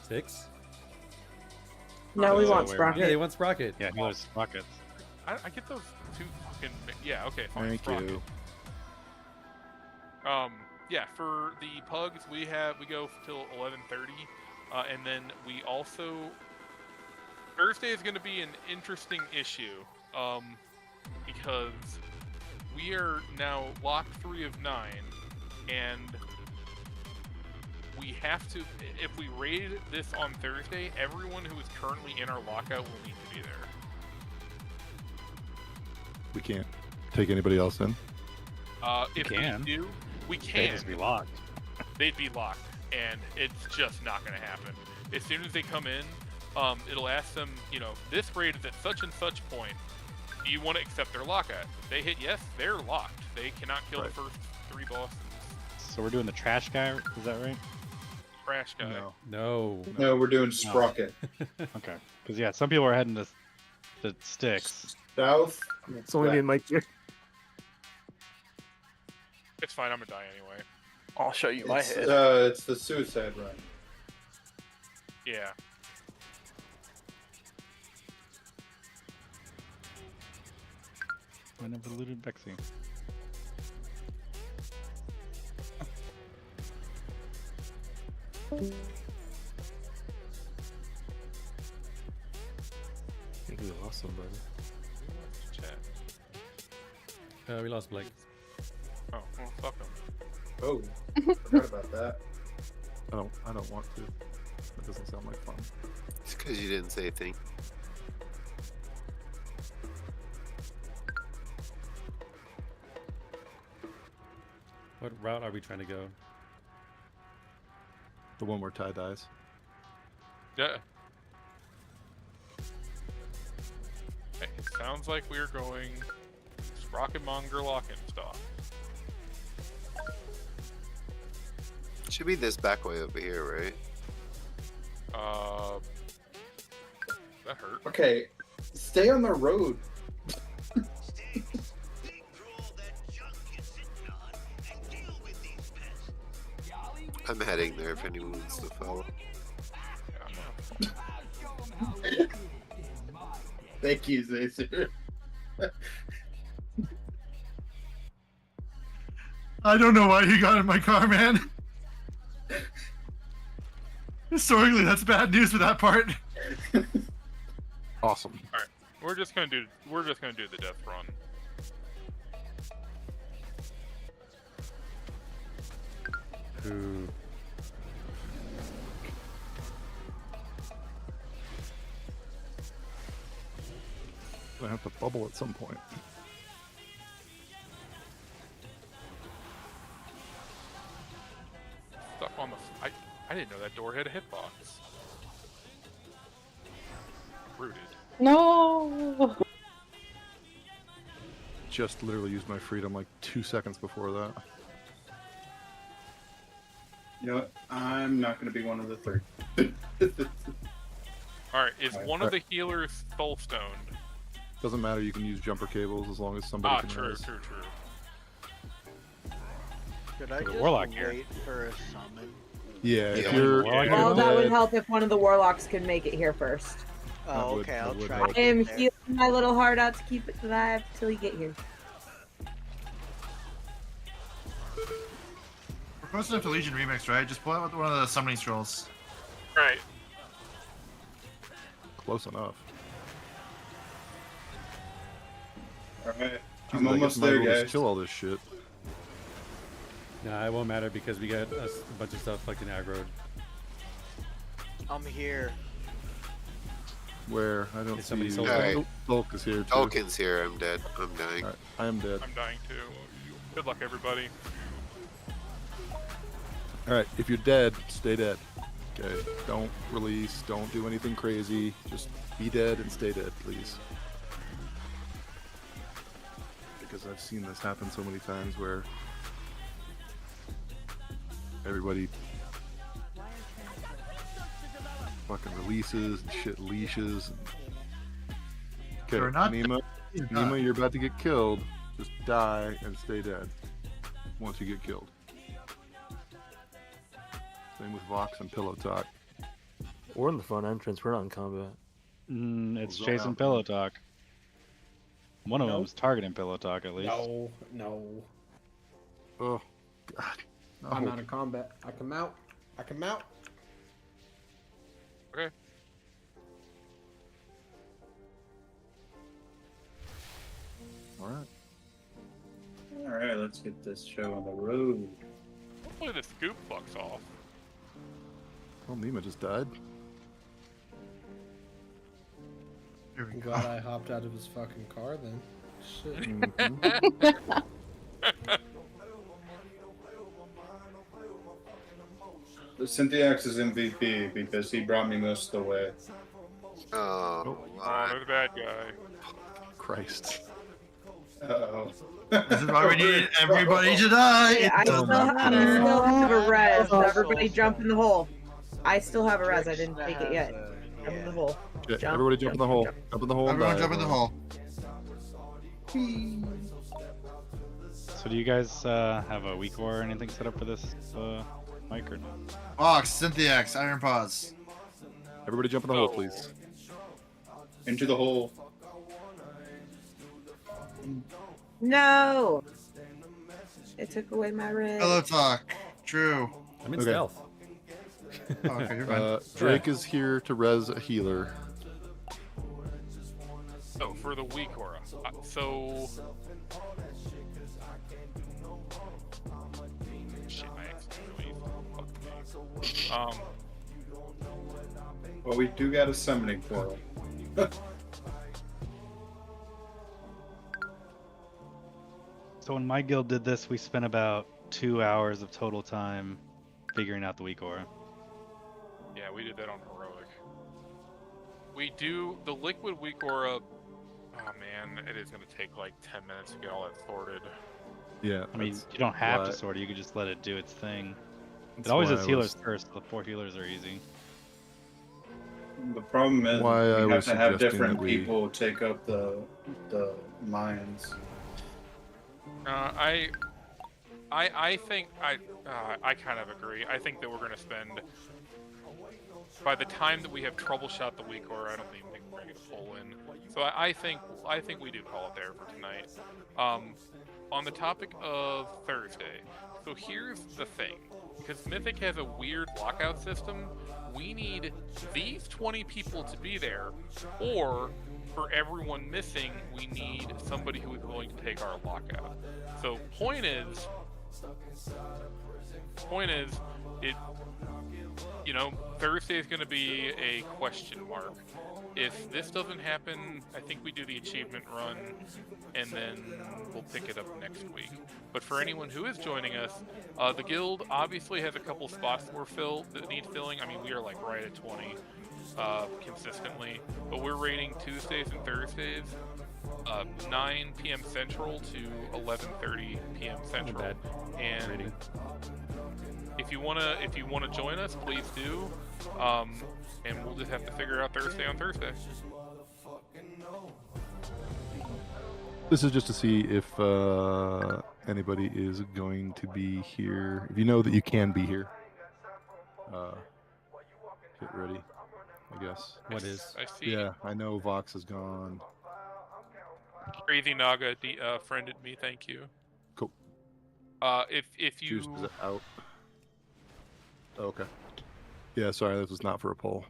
Sticks? No, we want Yeah, Sprocket. Yeah, they want sprocket. Yeah, he was sprockets. I get those two fucking. Yeah, okay, fine. Thank Sprocket. you. Yeah, for the pugs, we go till 11:30, and then we also Thursday is going to be an interesting issue, because we are now lock 3 of 9, and we have to. If we raid this on Thursday, everyone who is currently in our lockout will need to be there. We can't take anybody else in. If can. we do, we They'd can. just be locked. They'd be locked, and it's just not going to happen. As soon as they come in, it'll ask them, this raid is at such and such point. Do you want to accept their lockout? They hit yes, they're locked. They cannot kill Right. the first 3 bosses. So we're doing the trash guy, is that right? Trash guy. No. No, we're doing Sprocket. Okay. Because yeah, some people are heading to sticks. South. It's only me and Mike here. It's fine, I'm going to die anyway. I'll show you my head. It's the suicide run. Yeah. I never looted Bexy. I think we lost somebody. Chat. We lost Blake. Oh, well, fuck them. Oh, forgot about that. I don't want to. That doesn't sound like fun. It's because you didn't say a thing. What route are we trying to go? The one where Ty dies. Yeah. Hey, it sounds like we're going Sprocketmonger Lock and Stock. Should be this back way over here, right? That hurt. Okay, stay on the road. I'm heading there if anyone wants to follow. Thank you, Zacer. I don't know why you got in my car, man. Historically, that's bad news for that part. Awesome. All right, we're just gonna do the death run. Ooh. I have to bubble at some point. Stuff on the. I didn't know that door had a hitbox. Rooted. No. Just literally used my freedom like 2 seconds before that. You know what? I'm not going to be one of the three. Alright, is Alright, one of the healers soul stoned? Doesn't matter, you can use jumper cables as long as somebody can True. res. Should I The just warlock wait here. for a summon? Yeah, if Yeah. you're, Warlock if here. Well, you're that would dead, help if one of the warlocks could make it here first. Oh, would- okay, that I'll would try. help. to I am get there. healing my little heart out to keep it alive till you get here. We're close enough to Legion Remix, right? Just pull out one of the summoning scrolls. Right. close enough. Alright, Jeez, I'm I almost guess my there, rule is guys. Kill all this shit. Nah, it won't matter because we got a bunch of stuff fucking aggroed. I'm here. Where? I don't Is see somebody you. sold Alright. out? Dolk is here too. Tolkien's here. I'm dead. I'm dying. Alright, I am dead. I'm dying too. Good luck, everybody. Alright, if you're dead, stay dead. Okay, don't release, don't do anything crazy. Just be dead and stay dead, please. Because I've seen this happen so many times where everybody fucking releases and shit leashes. Okay, You're not Nima, You're Nima, not. you're about to get killed. Just die and stay dead once you get killed. Same with Vox and Pillow Talk. We're in the front entrance. We're not in combat. It's Zone chasing out. Pillow Talk. One of Nope. them's targeting Pillow Talk at least. No, no. Oh, God. No. I'm out of combat. I come out. I come out. Okay. Alright. Alright, let's get this show on the road. Hopefully the scoop fucks off. Well, Nima just died. Here we I'm go. glad I hopped out of his fucking car then. Shit. Mhm. Cynthiax is MVP because he brought me most of the way. Oh, Nope. Oh, my. they're the bad guy. Christ. Uh-oh. This is why we need everybody to die. Yeah, I It still, doesn't I matter. still have a res. So everybody jump in the hole. I still have a res. I didn't Trix take it has yet. a- Jump in the yeah. hole. Okay, Jump, everybody jump in the hole. jump. Jump in the hole. and Everyone die, jump in the everyone. hole. So do you guys have a weak war or anything set up for this mic or no? Vox, Cynthiax, Iron Paws. Everybody jump in the hole, Oh. please. Into the hole. No! It took away my res. Pillow Talk. True. I'm in Okay. stealth. Oh, okay, you're fine. Drake is here to res a healer. So for the weak aura. So shit, I accidentally fuck me. Well, we do got a summoning portal. So when my guild did this, we spent about 2 hours of total time figuring out the weak aura. Yeah, we did that on heroic. We do the liquid weak aura. Oh man, it is gonna take like 10 minutes to get all that sorted. Yeah. I mean, that's you don't have to why- sort it, you could just let it do its thing. It always why is I healers was- first. The 4 healers are easy. The problem is Why I we have was to have suggesting different that we- people take up the mines. I think I kind of agree. I think that we're going to spend, by the time that we have troubleshot the week, or I don't even think we're going to get a full in. So I think we do call it there for tonight. On the topic of Thursday, so here's the thing. Because Mythic has a weird lockout system, we need these 20 people to be there, or for everyone missing, we need somebody who is willing to take our lockout. So point is, it, you know, Thursday is going to be a question mark. If this doesn't happen, I think we do the achievement run, and then we'll pick it up next week. But for anyone who is joining us, the guild obviously has a couple spots that need filling. I mean, we are like right at 20 consistently, but we're rating Tuesdays and Thursdays, 9 p.m. Central to 11:30 p.m. Central. And if you wanna join us, please do. And we'll just have to figure out Thursday on Thursday. This is just to see if anybody is going to be here. If you know that you can be here, get ready, I guess. What is? I see. Yeah, I know Vox is gone. Crazy Naga friended me. Thank you. Cool. If you Juice is out. Oh, okay. Yeah, sorry, this was not for a poll.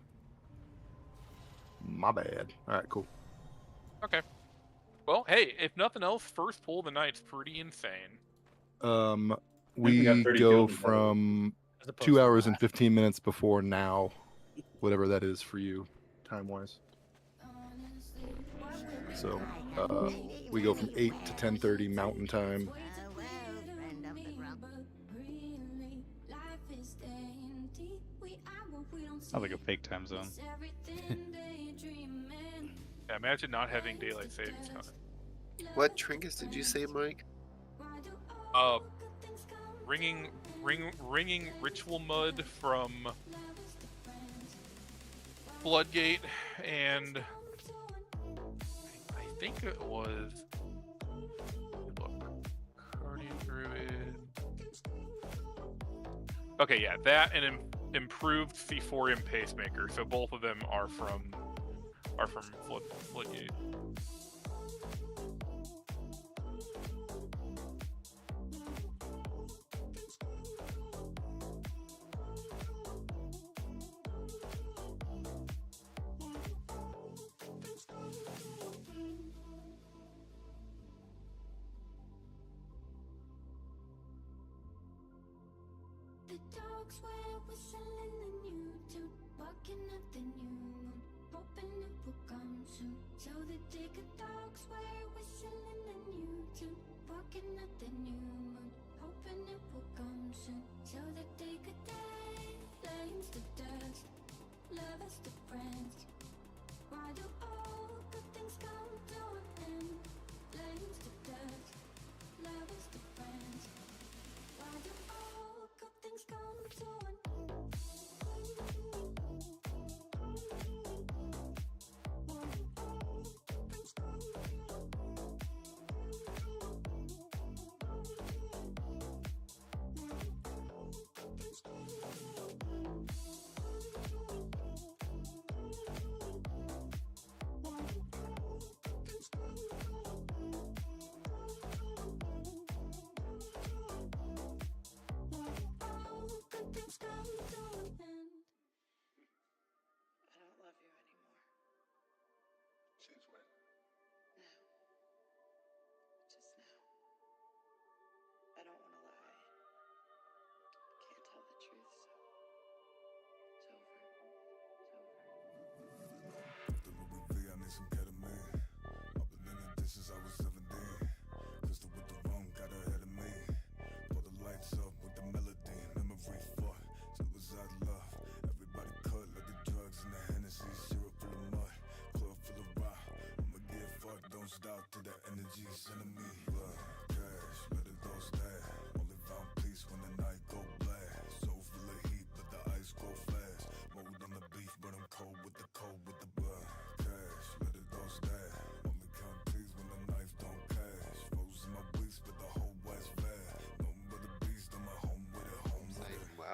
My bad. All right, cool. Okay. Well, hey, if nothing else, first poll of the night's pretty insane. We got 30 go kills in from As opposed 2 to hours and 15 minutes before now, whatever that is for you, time-wise. So we go from 8 to 10:30 Mountain Time. Sounds like a fake time zone. Yeah, imagine not having daylight savings time. What trinkets did you say, Mike? Ringing ritual mud from Floodgate, and I think it was Guardian Druid. Okay, yeah, that and improved C4M pacemaker. So both of them are from Floodgate.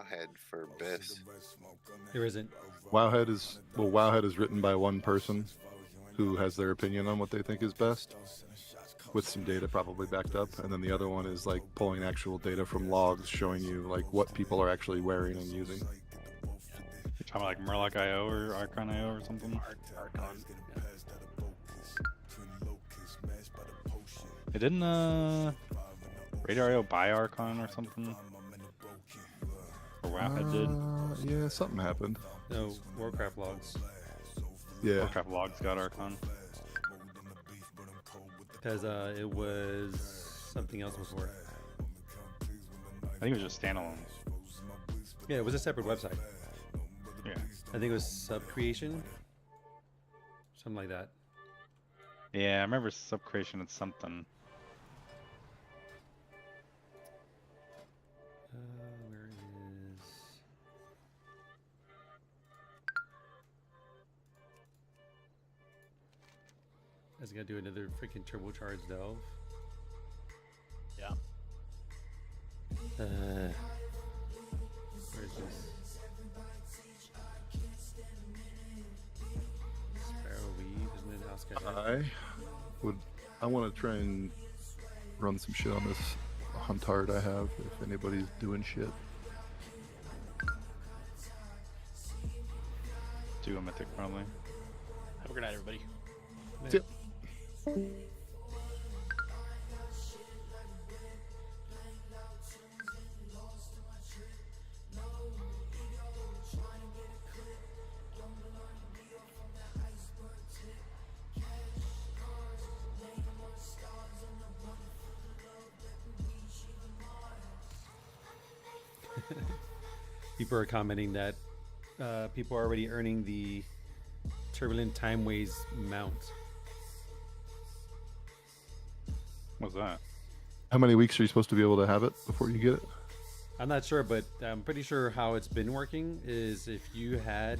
Wowhead for Biss. There isn't. Wowhead is written by one person who has their opinion on what they think is best, with some data probably backed up, and then the other one is like pulling actual data from logs showing you like what people are actually wearing and using. You're talking like Murloc.io or Archon.io or something? Archon. It didn't Radar.io buy Archon or something? Or Wowhead did? Yeah, something happened. No, Warcraft logs. Yeah. Warcraft logs got Archon. Because it was something else before. I think it was just standalone. Yeah, it was a separate website. Yeah. I think it was Subcreation. Something like that. Yeah, I remember Subcreation and something. Where is... I was gonna do another freaking turbocharged delve. Yeah. Where is this? Sparrow Weave, isn't it House Guy? I want to try and run some shit on this Huntard I have, if anybody's doing shit. Do a mythic probably. Have a good night, everybody. Yep. People are commenting that people are already earning the Turbulent Timeways mount. What's that? How many weeks are you supposed to be able to have it before you get it? I'm not sure, but I'm pretty sure how it's been working is if you had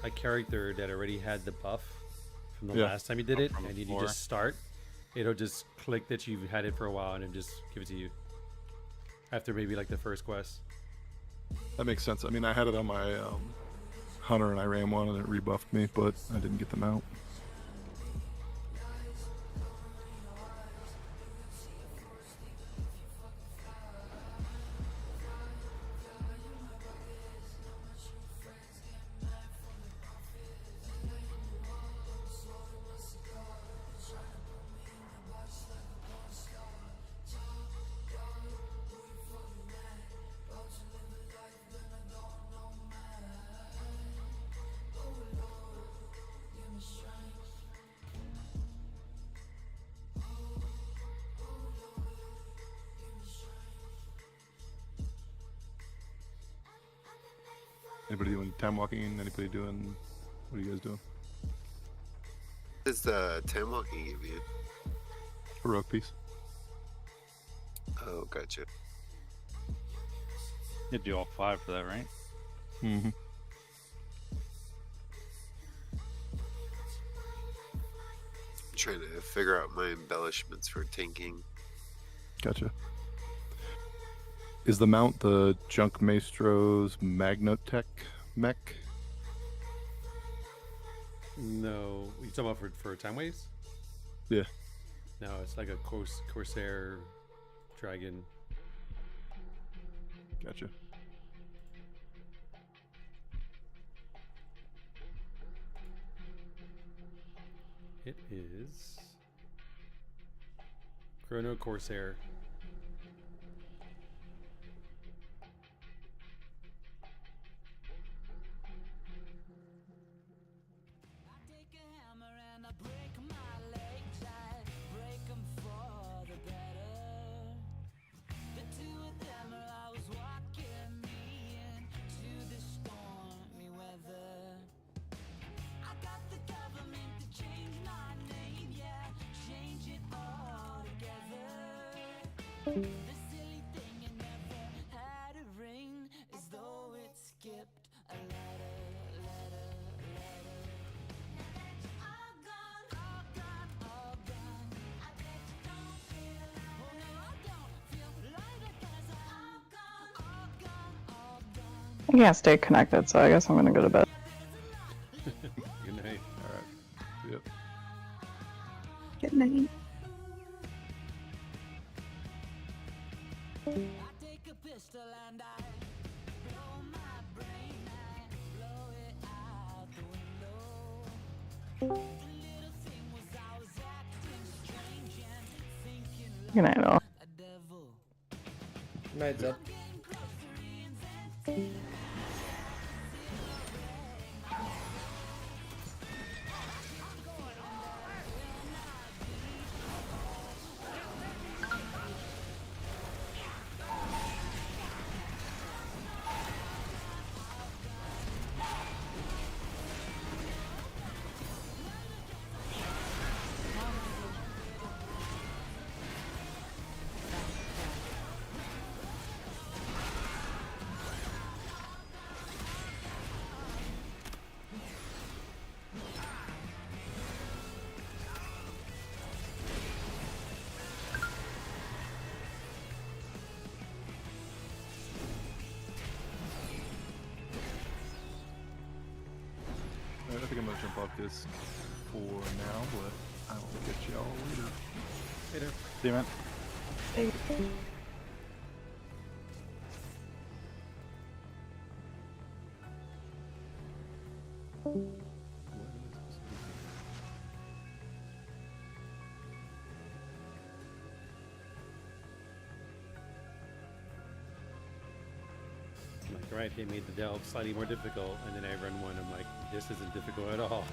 a character that already had the buff from the last time you did it, and you just start, it'll just click that you've had it for a while and it just give it to you after maybe like the first quest. That makes sense. I mean, I had it on my Hunter and I ran one and it rebuffed me, but I didn't get them out. Anybody doing time walking? Anybody doing? What are you guys doing? What does the time walking give you? Heroic piece. Oh, gotcha. You'd do all 5 for that, right? Mm-hmm. I'm trying to figure out my embellishments for tanking. Gotcha. Is the mount the Junk Maestro's Magnotech mech? No, you talking about for Time Waves? Yeah. No, it's like a Corsair Dragon. Gotcha. It is Chrono Corsair. I can't stay connected, so I guess I'm gonna go to bed. Good night. All right. Yep. Good night. Good night, all. Night's up. Alright, I think I'm gonna jump off this for now, but I will catch y'all later. Later. See you, man. I'm like, right, they made the delve slightly more difficult, and then I run one. I'm like, this isn't difficult at all.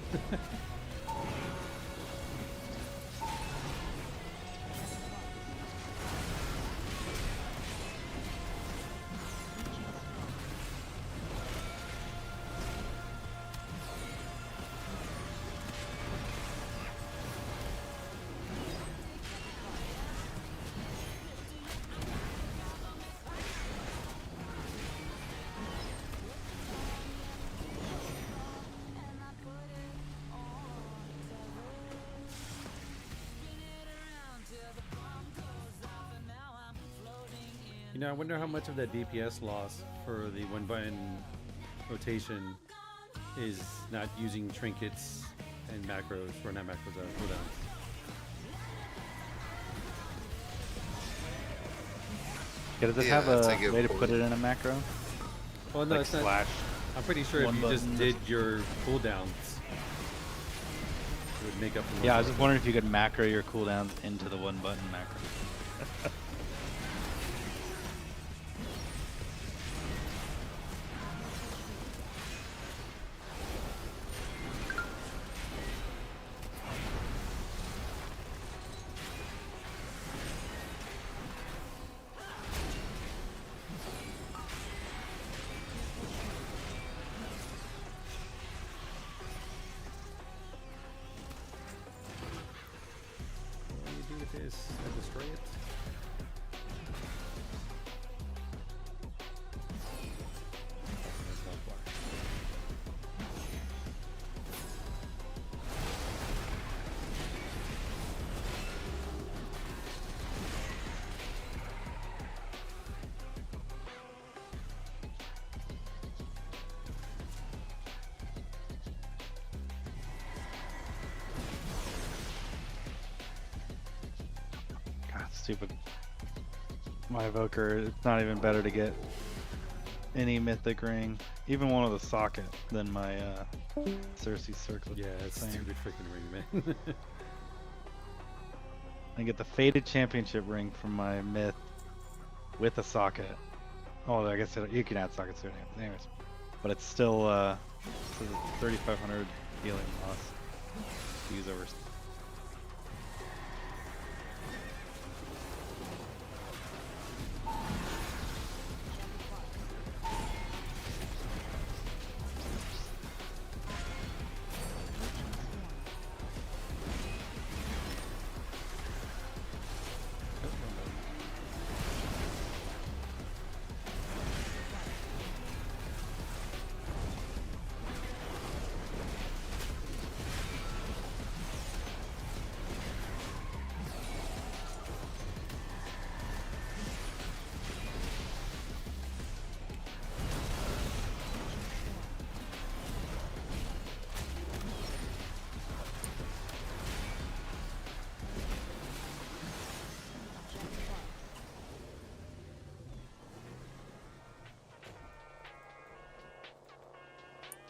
You know, I wonder how much of that DPS loss for the one button rotation is not using trinkets and macros, or not macros, cooldowns. Yeah, does it have a way to put it in a macro? Well, no, Like it's not. slash I'm pretty sure if one you just button. did your cooldowns, it would make up for Yeah, I was just wondering if you could macro your cooldowns into the one button macro. What do you do with this? I destroy it? That's not far. God, stupid. My evoker, it's not even better to get any mythic ring, even one with a socket, than my Cersei circlet. Yeah, it's thing. stupid freaking ring, man. I get the Fated Championship ring from my myth with a socket. Oh, I guess you can add sockets to it anyways. But it's still 3,500 healing loss to use over.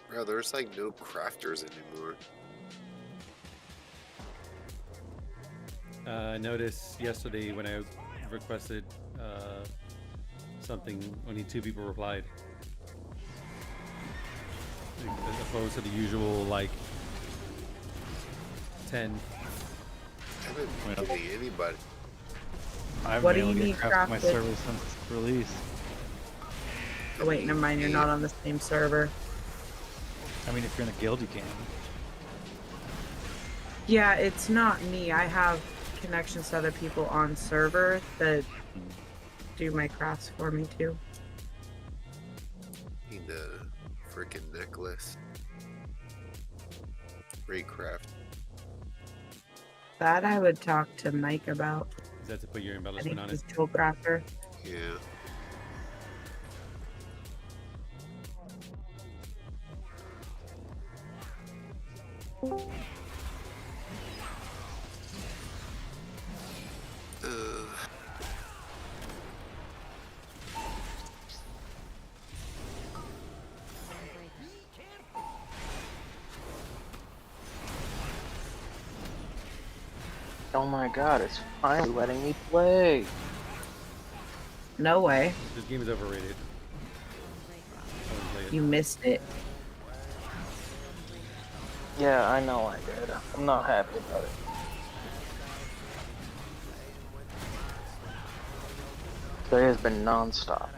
Bro, there's like no crafters anymore. I noticed yesterday when I requested something, only 2 people replied. As opposed to the usual, like, 10. I haven't really anybody. I've What been do able you to need get craft my crafted? server since its release. Oh, wait, never mind. You're not on the same server. I mean, if you're in a guild, you can. Yeah, it's not me. I have connections to other people on server that do my crafts for me too. Need a freaking necklace. Raycraft. That I would talk to Mike about. Is that to put your I embellishment think on he's it? tool crafter. Yeah. Oh my god, it's finally letting me play. No way. This game is overrated. I wouldn't play it. You missed it. Yeah, I know I did. I'm not happy about it. Today has been non-stop.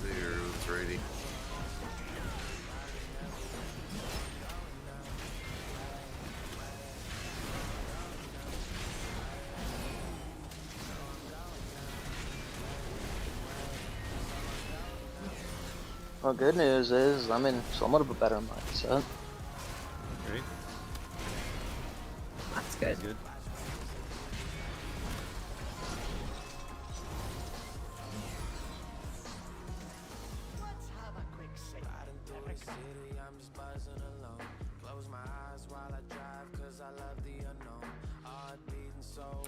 There, it's ready. Well, good news is I'm in somewhat of a better mindset. Great. That's good. Good.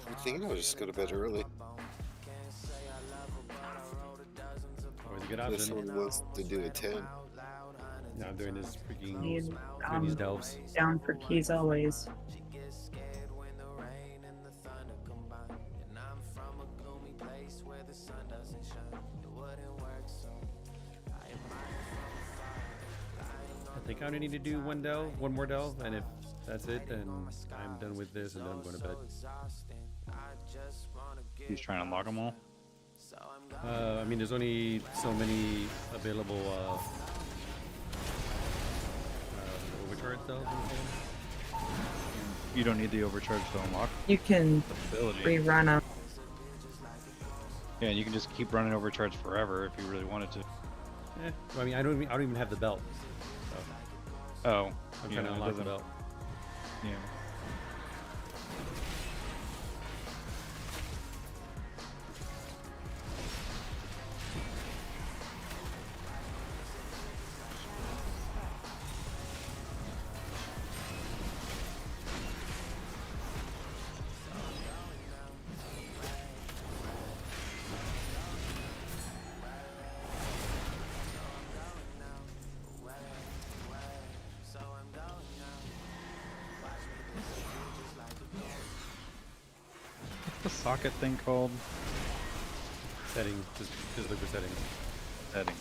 I'm thinking I'll just go to bed early. Always a good Unless option. someone wants to do a 10. Now I'm doing this freaking Need, doing these delves. down for keys always. I think I only need to do one more delve, and if that's it, then I'm done with this, and then I'm going to bed. He's trying to unlock them all. I mean, there's only so many available overcharge delves. You don't need the overcharge to unlock. You can ability. rerun them. Yeah, and you can just keep running overcharge forever if you really wanted to. I mean, I don't even have the belt. So Oh, I'm yeah, trying to it unlock the doesn't- belt. Yeah. What's the socket thing called? Setting, just look for settings. Setting.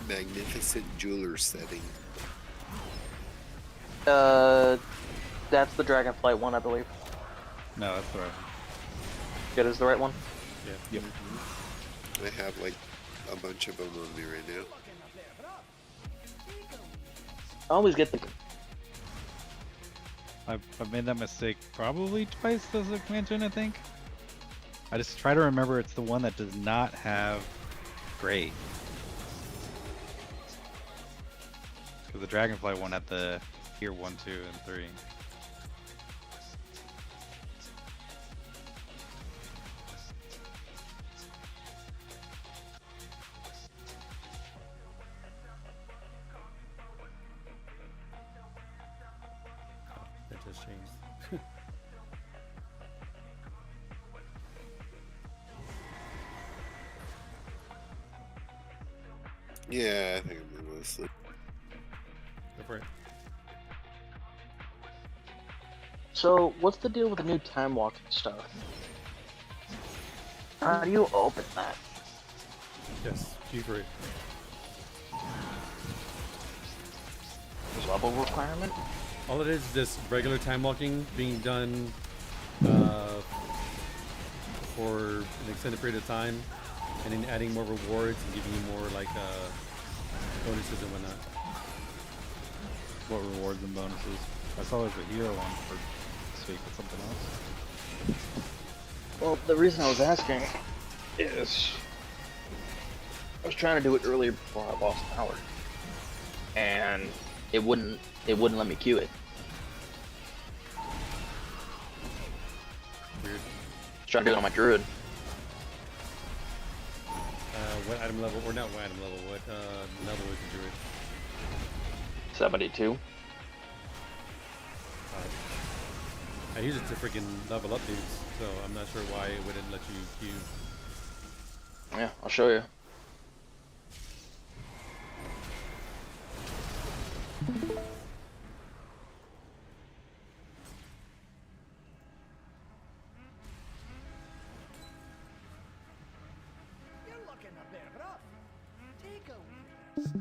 Magnificent jeweler setting. That's the Dragonflight one, I believe. No, that's the right one. Good is the right one? Yeah. Yep. I have like a bunch of them on me right now. I always get the... I've made that mistake probably twice as a mention, I think. I just try to remember it's the one that does not have great. So the Dragonfly one at the tier 1, 2, and 3. That just changed. Yeah, I think I'm gonna go to sleep. Go for it. So, what's the deal with the new time walking stuff? How do you open that? Yes, G for it. There's level requirement? All it is just regular time walking being done for an extended period of time, and then adding more rewards and giving you more like bonuses and whatnot. What rewards and bonuses? I saw there's a hero one for this week with something else. Well, the reason I was asking is I was trying to do it earlier before I lost power, and it wouldn't let me queue it. Weird. Try to do it on my druid. What item level, or not what item level, what level is the druid? 72. I use it to freaking level up dudes, so I'm not sure why it wouldn't let you queue. Yeah, I'll show you. You're looking a bit rough. Take a wee rest.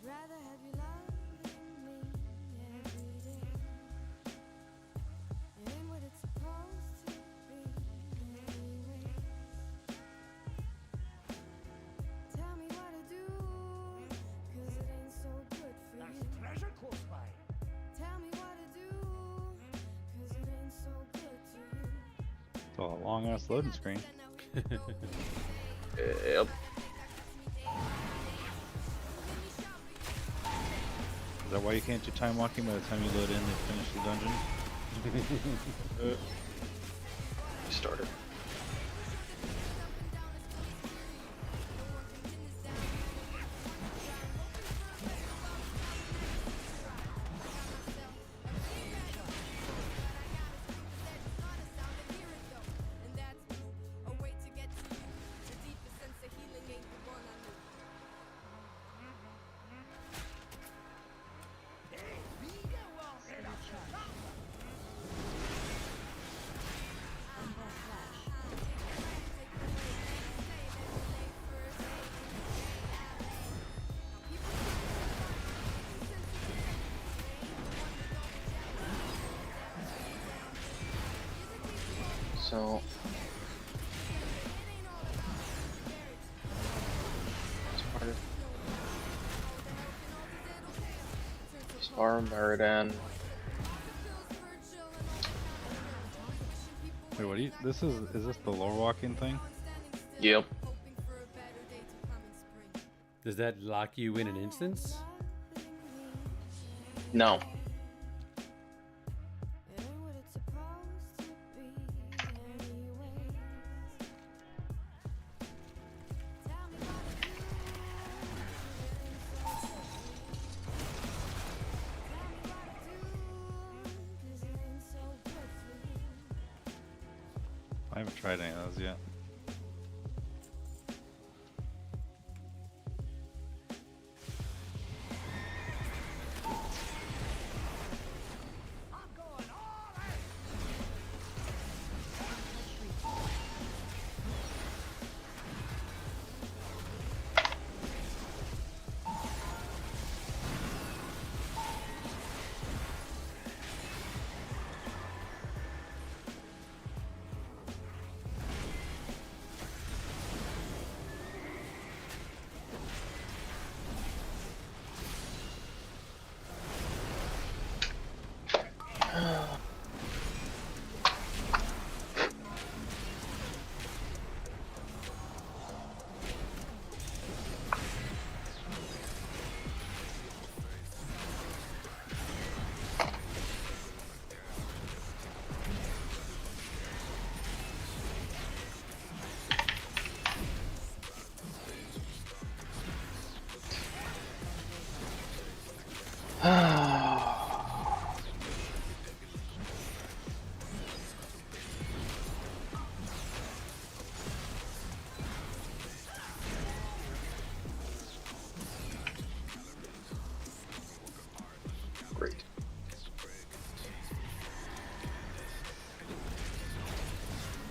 I'd rather have you loving me every day. It ain't what it's supposed to be anyways. Tell me what to do, 'cause it ain't so good for you. There's treasure close by. Tell me what to do, 'cause it ain't so good to you. It's a long ass loading screen. Yep. Is that why you can't do time walking? By the time you load in, they finish the dungeon? Started. So Spar Meridan. Wait, what do you? Is this the lore walking thing? Yep. Does that lock you in an instance? No. I haven't tried any of those yet.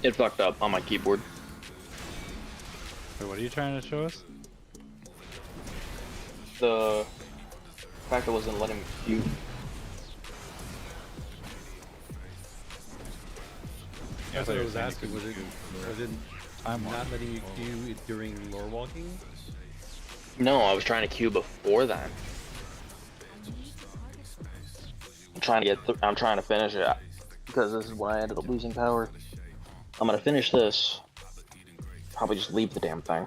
It fucked up on my keyboard. Wait, what are you trying to show us? The fact it wasn't letting me queue. That's what I was asking. Was it not letting you queue during lore walking? No, I was trying to queue before then. I'm trying to finish it because this is where I ended up losing power. I'm gonna finish this. Probably just leave the damn thing.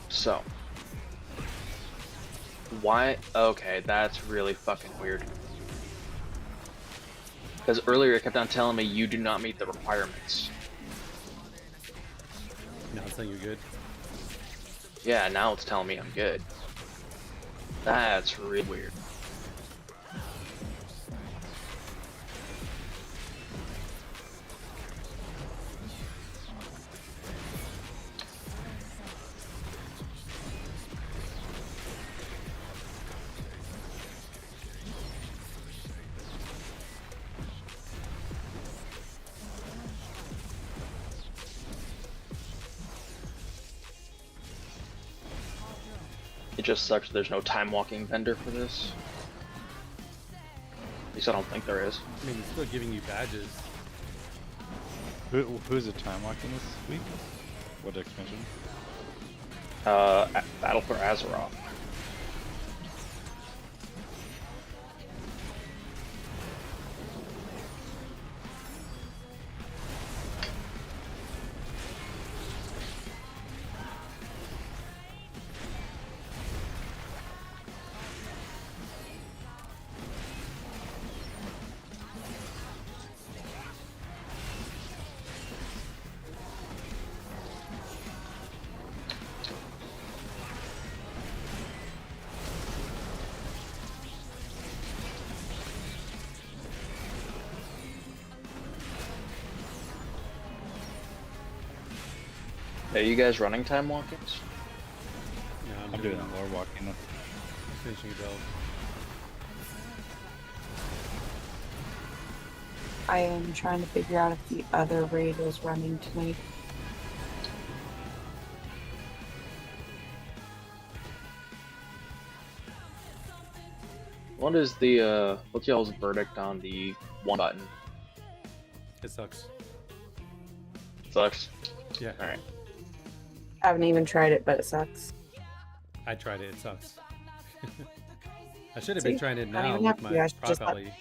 So, why? Okay, that's really fucking weird. Because earlier it kept on telling me you do not meet the requirements. Now it's saying you're good. Yeah, now it's telling me I'm good. That's really weird. It just sucks there's no time walking vendor for this. At least I don't think there is. I mean, it's still giving you badges. Who's it time walking this week? What expansion? Battle for Azeroth. Are you guys running time walkings? Yeah, I'm doing lore walking. Finishing a build. I am trying to figure out if the other raid is running tonight. What is the what's y'all's verdict on the one button? It sucks. Sucks. Yeah. All right. I haven't even tried it, but it sucks. I tried it. It sucks. I should have See? been trying it Don't now even have with to be, I my should just Prop let- Alley.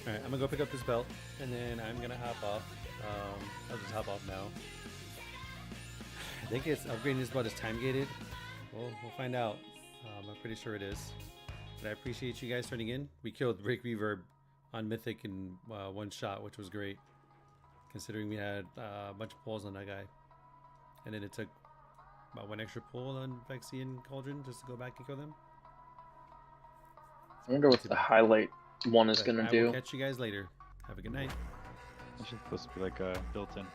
Alright, I'm gonna go pick up this belt, and then I'm gonna hop off. I'll just hop off now. I think it's upgrading this belt is time gated. We'll find out. I'm pretty sure it is. But I appreciate you guys turning in. We killed Rick Reverb on Mythic in one shot, which was great, considering we had a bunch of pulls on that guy. And then it took about one extra pull on Vexy and Cauldron just to go back and kill them. I wonder what the highlight one is But gonna I do. will catch you guys later. Have a good night. It's supposed to be like a built-in.